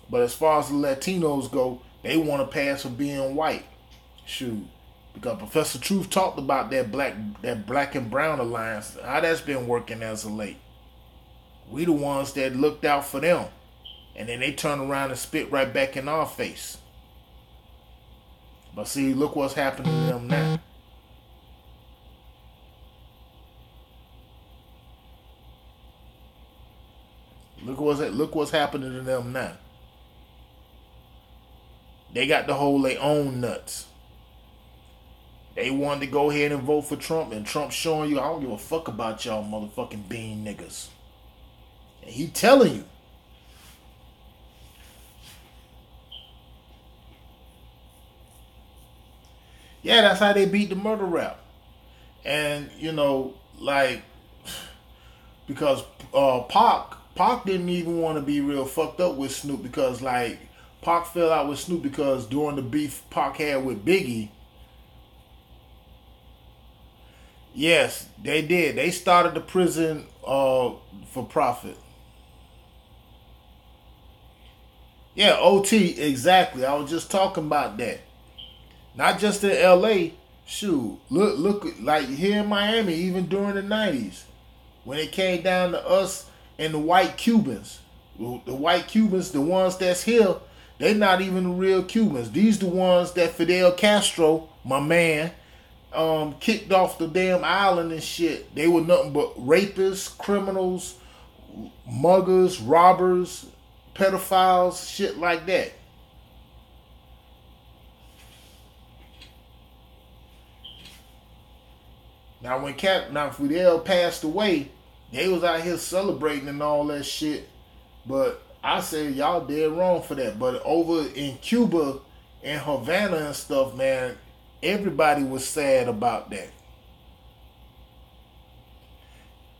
A: But as far as the Latinos go, they want to pass for being white. Shoot. Because Professor Truth talked about that black and brown alliance, how that's been working as of late. We the ones that looked out for them. And then they turn around and spit right back in our face. But see, look what's happening to them now. Look what's happening to them now. They got to hold their own nuts. They wanted to go ahead and vote for Trump, and Trump showing you, I don't give a fuck about y'all motherfucking bean niggas. And he telling you. Yeah, that's how they beat the murder rap. And, you know, like, because Pac didn't even want to be real fucked up with Snoop, because, like, Pac fell out with Snoop because during the beef Pac had with Biggie, yes, they did. They started the prison for profit. Yeah, OT, exactly. I was just talking about that. Not just in LA. Shoot, look, like here in Miami, even during the 90s, when it came down to us and the white Cubans. The white Cubans, the ones that's here, they not even the real Cubans. These the ones that Fidel Castro, my man, kicked off the damn island and shit. They were nothing but rapists, criminals, muggers, robbers, pedophiles, shit like that. Now when Fidel passed away, they was out here celebrating and all that shit. But I said y'all dead wrong for that. But over in Cuba and Havana and stuff, man, everybody was sad about that.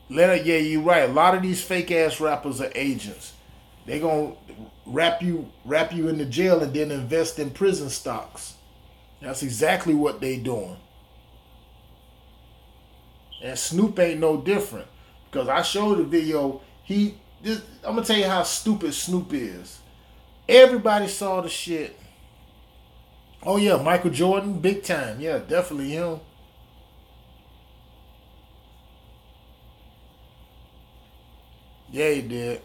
A: Yeah, you're right. A lot of these fake ass rappers are agents. They gonna wrap you into jail and then invest in prison stocks. That's exactly what they doing. And Snoop ain't no different. Because I showed the video. I'm gonna tell you how stupid Snoop is. Everybody saw the shit. Oh yeah, Michael Jordan, big time. Yeah, definitely him. Yeah, he did.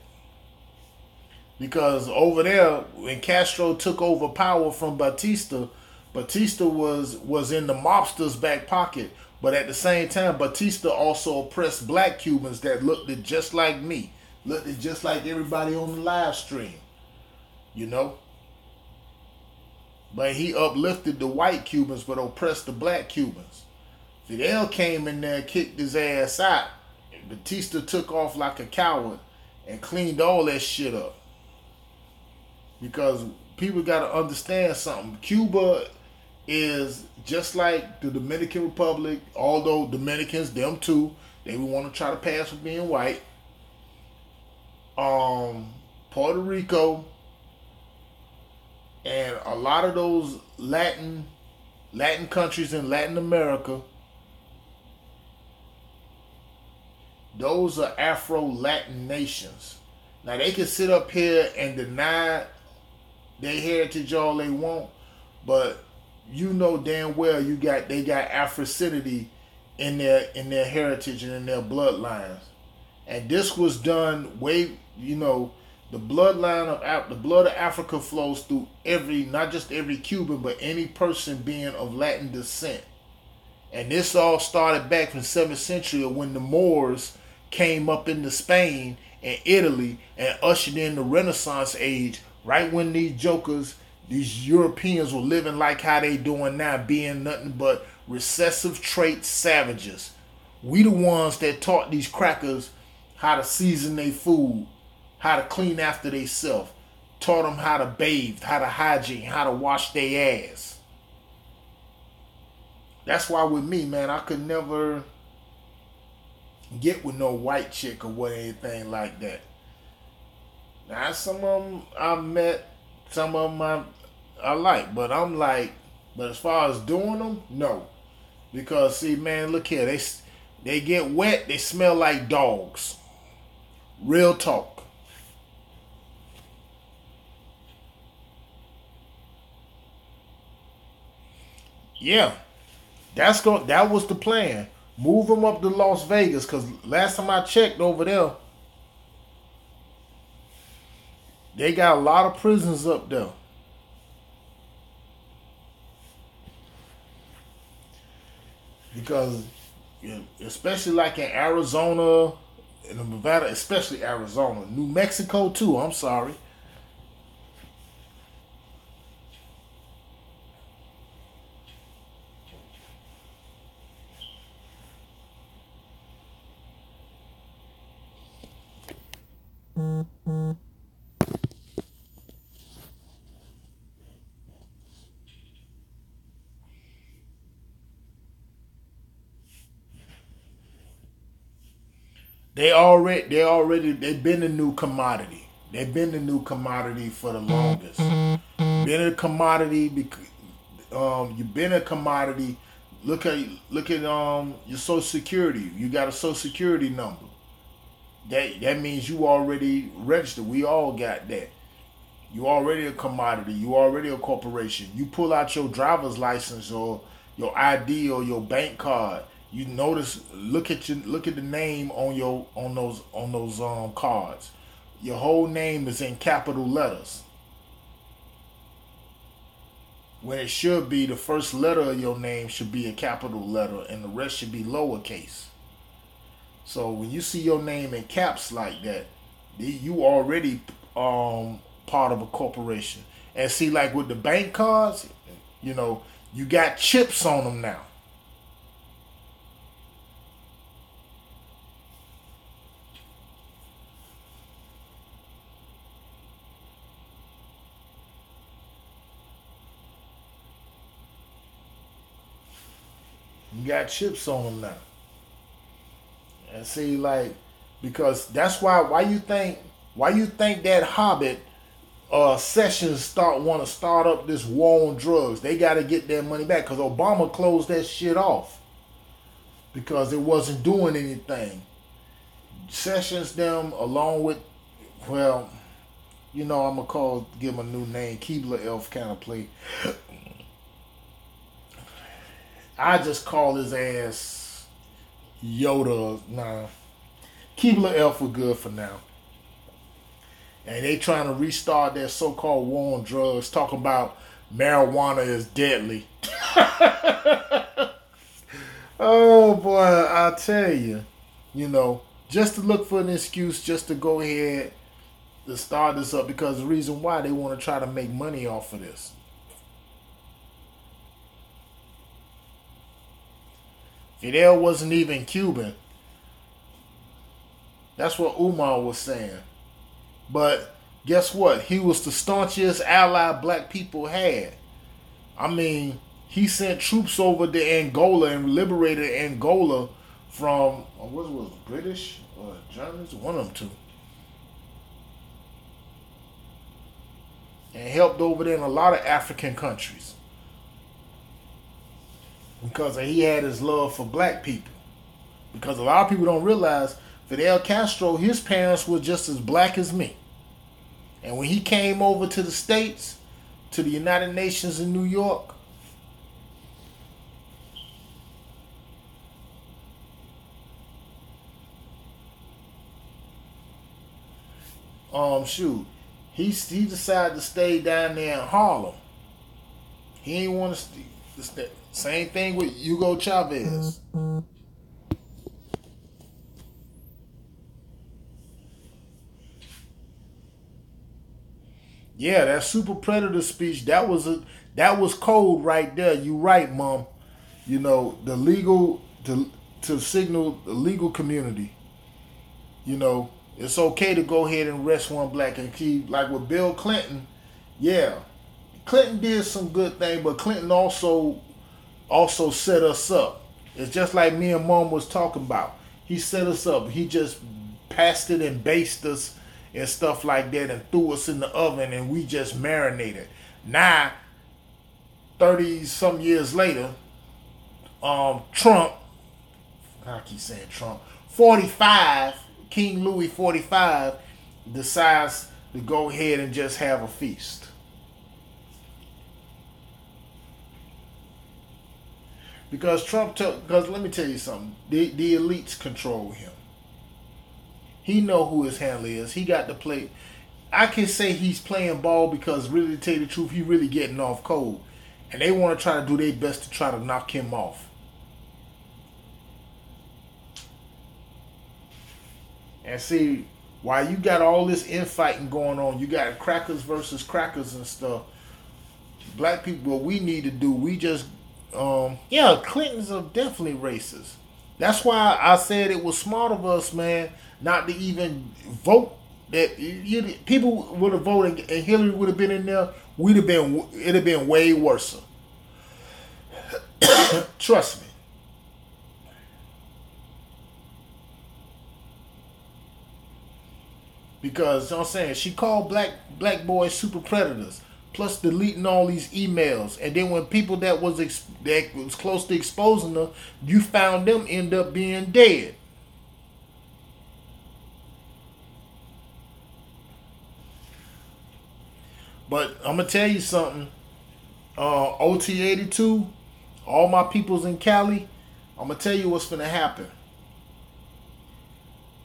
A: Because over there, when Castro took over power from Batista, Batista was in the mobster's back pocket. But at the same time, Batista also oppressed black Cubans that looked just like me, looked just like everybody on the live stream, you know. But he uplifted the white Cubans, but oppressed the black Cubans. Fidel came in there, kicked his ass out. Batista took off like a coward and cleaned all that shit up. Because people got to understand something. Cuba is just like the Dominican Republic, although Dominicans, them too, they would want to try to pass for being white. Puerto Rico, and a lot of those Latin countries in Latin America, those are Afro-Latin nations. Now they can sit up here and deny their heritage all they want, but you know damn well they got Afrocenity in their heritage and in their bloodlines. And this was done way, the the blood of Africa flows through not just every Cuban, but any person being of Latin descent. And this all started back from the 7th century when the Moors came up into Spain and Italy and ushered in the Renaissance age, right when these Europeans were living like how they doing now, being nothing but recessive trait savages. We the ones that taught these crackers how to season their food, how to clean after themselves, taught them how to bathe, how to hygiene, how to wash their ass. That's why with me, man, I could never get with no white chick or what anything like that. Now some of them I met, some of them I like, but but as far as doing them, no, because see, man, look here, they get wet, they smell like dogs. Real talk. Yeah, that was the plan. Move them up to Las Vegas, because last time I checked over there, they got a lot of prisons up there. Because especially like in Arizona, in Nevada, especially Arizona, New Mexico too. I'm sorry. They've been the new commodity. They've been the new commodity for the longest. Been a commodity because you've been a commodity. Look at your Social Security. You got a Social Security number. That means you already registered. We all got that. You already a commodity. You already a corporation. You pull out your driver's license or your ID or your bank card. You notice. Look at the name on those cards. Your whole name is in capital letters. When it should be the first letter of your name should be a capital letter and the rest should be lowercase. So when you see your name in caps like that, you already part of a corporation. And see, like with the bank cards, you know, you got chips on them now. You got chips on them now. And see, like, because that's why you think that Hobbit Sessions want to start up this war on drugs. They got to get their money back because Obama closed that shit off because it wasn't doing anything. Sessions them along with, well, I'm gonna give him a new name, Keebler Elf kind of play. I just call his ass Yoda. Nah, Keebler Elf was good for now. And they trying to restart their so-called war on drugs, talking about marijuana is deadly. Oh boy, I tell you, just to look for an excuse, just to go ahead to start this up, because the reason why they want to try to make money off of this. Fidel wasn't even Cuban. That's what Umar was saying. But guess what? He was the staunchest ally black people had. I mean, he sent troops over to Angola and liberated Angola from, what was it, British or Germans? One of them two. And helped over there in a lot of African countries. Because he had his love for black people. Because a lot of people don't realize Fidel Castro, his parents were just as black as me. And when he came over to the States, to the United Nations in New York, he decided to stay down there in Harlem. He ain't want to stay. Same thing with Hugo Chavez. Yeah, that super predator speech, that was code right there. You right, Mom. The legal to signal the legal community. It's okay to go ahead and arrest one black and keep, like with Bill Clinton. Yeah, Clinton did some good thing, but Clinton also set us up. It's just like me and Mom was talking about. He set us up. He just passed it and based us and stuff like that and threw us in the oven and we just marinated. Now, 30 some years later, Trump, I keep saying Trump, 45, King Louis 45 decides to go ahead and just have a feast. Because because let me tell you something, the elites control him. He know who his handler is. He got to play. I can say he's playing ball because, really, to tell you the truth, he really getting off cold. And they want to try to do their best to try to knock him off. And see, while you got all this infighting going on, you got crackers versus crackers and stuff. Black people, what we need to do, we just, Clintons are definitely racist. That's why I said it was smart of us, man, not to even vote. That people would have voted and Hillary would have been in there. It'd have been way worse. Trust me. Because, I'm saying, she called black boys super predators, plus deleting all these emails. And then when people that was close to exposing her, you found them end up being dead. But I'm going to tell you something. OT82, all my peoples in Cali, I'm going to tell you what's going to happen.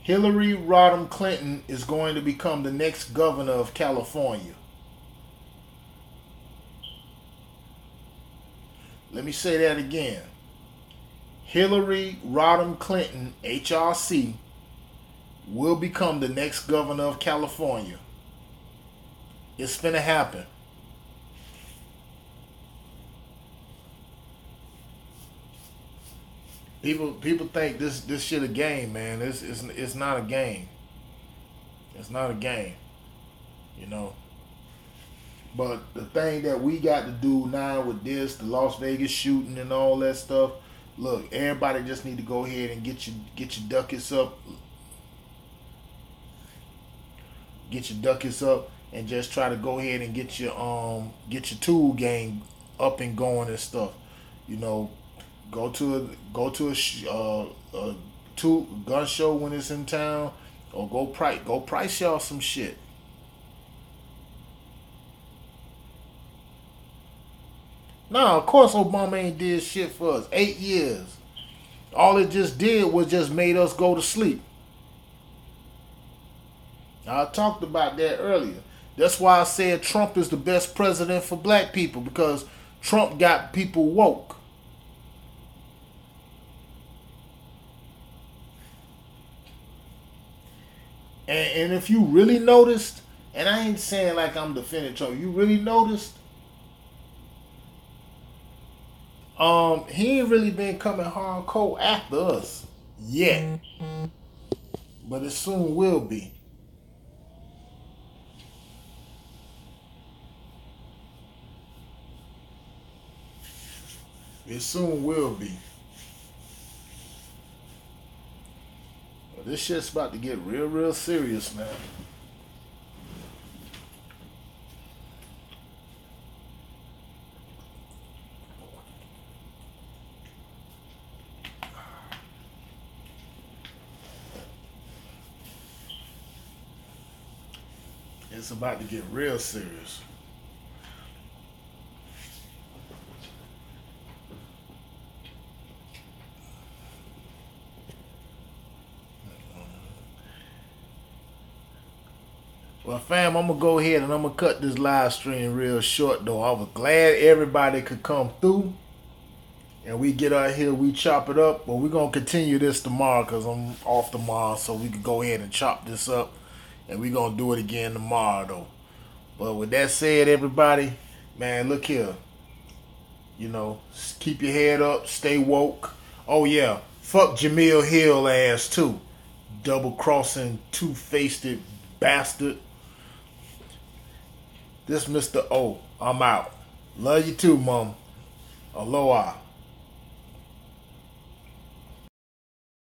A: Hillary Rodham Clinton is going to become the next governor of California. Let me say that again. Hillary Rodham Clinton, HRC, will become the next governor of California. It's finna happen. People think this shit a game, man. It's not a game. It's not a game. But the thing that we got to do now with this, the Las Vegas shooting and all that stuff, Look, everybody just need to go ahead and get your ducats up, get your ducats up, and just try to go ahead and get your tool game up and going and stuff. You know, go to a tool gun show when it's in town, or go price y'all some shit. Nah, of course Obama ain't did shit for us. 8 years. All it just did was just made us go to sleep. I talked about that earlier. That's why I said Trump is the best president for black people, because Trump got people woke. And if you really noticed, and I ain't saying like I'm defending Trump, you really noticed, he ain't really been coming hardcore after us yet, but it soon will be. It soon will be. But this shit's about to get real, real serious, man. It's about to get real serious. Well, fam, I'm gonna go ahead and I'm gonna cut this live stream real short though. I was glad everybody could come through and we get out here, we chop it up. But we're gonna continue this tomorrow because I'm off tomorrow, so we can go ahead and chop this up, and we're gonna do it again tomorrow though. But with that said, everybody, man, look here. You know, keep your head up, stay woke. Oh yeah, fuck Jamil Hill ass too. Double crossing, two-faced bastard. This Mr. O. I'm out. Love you too, Mom. Aloha.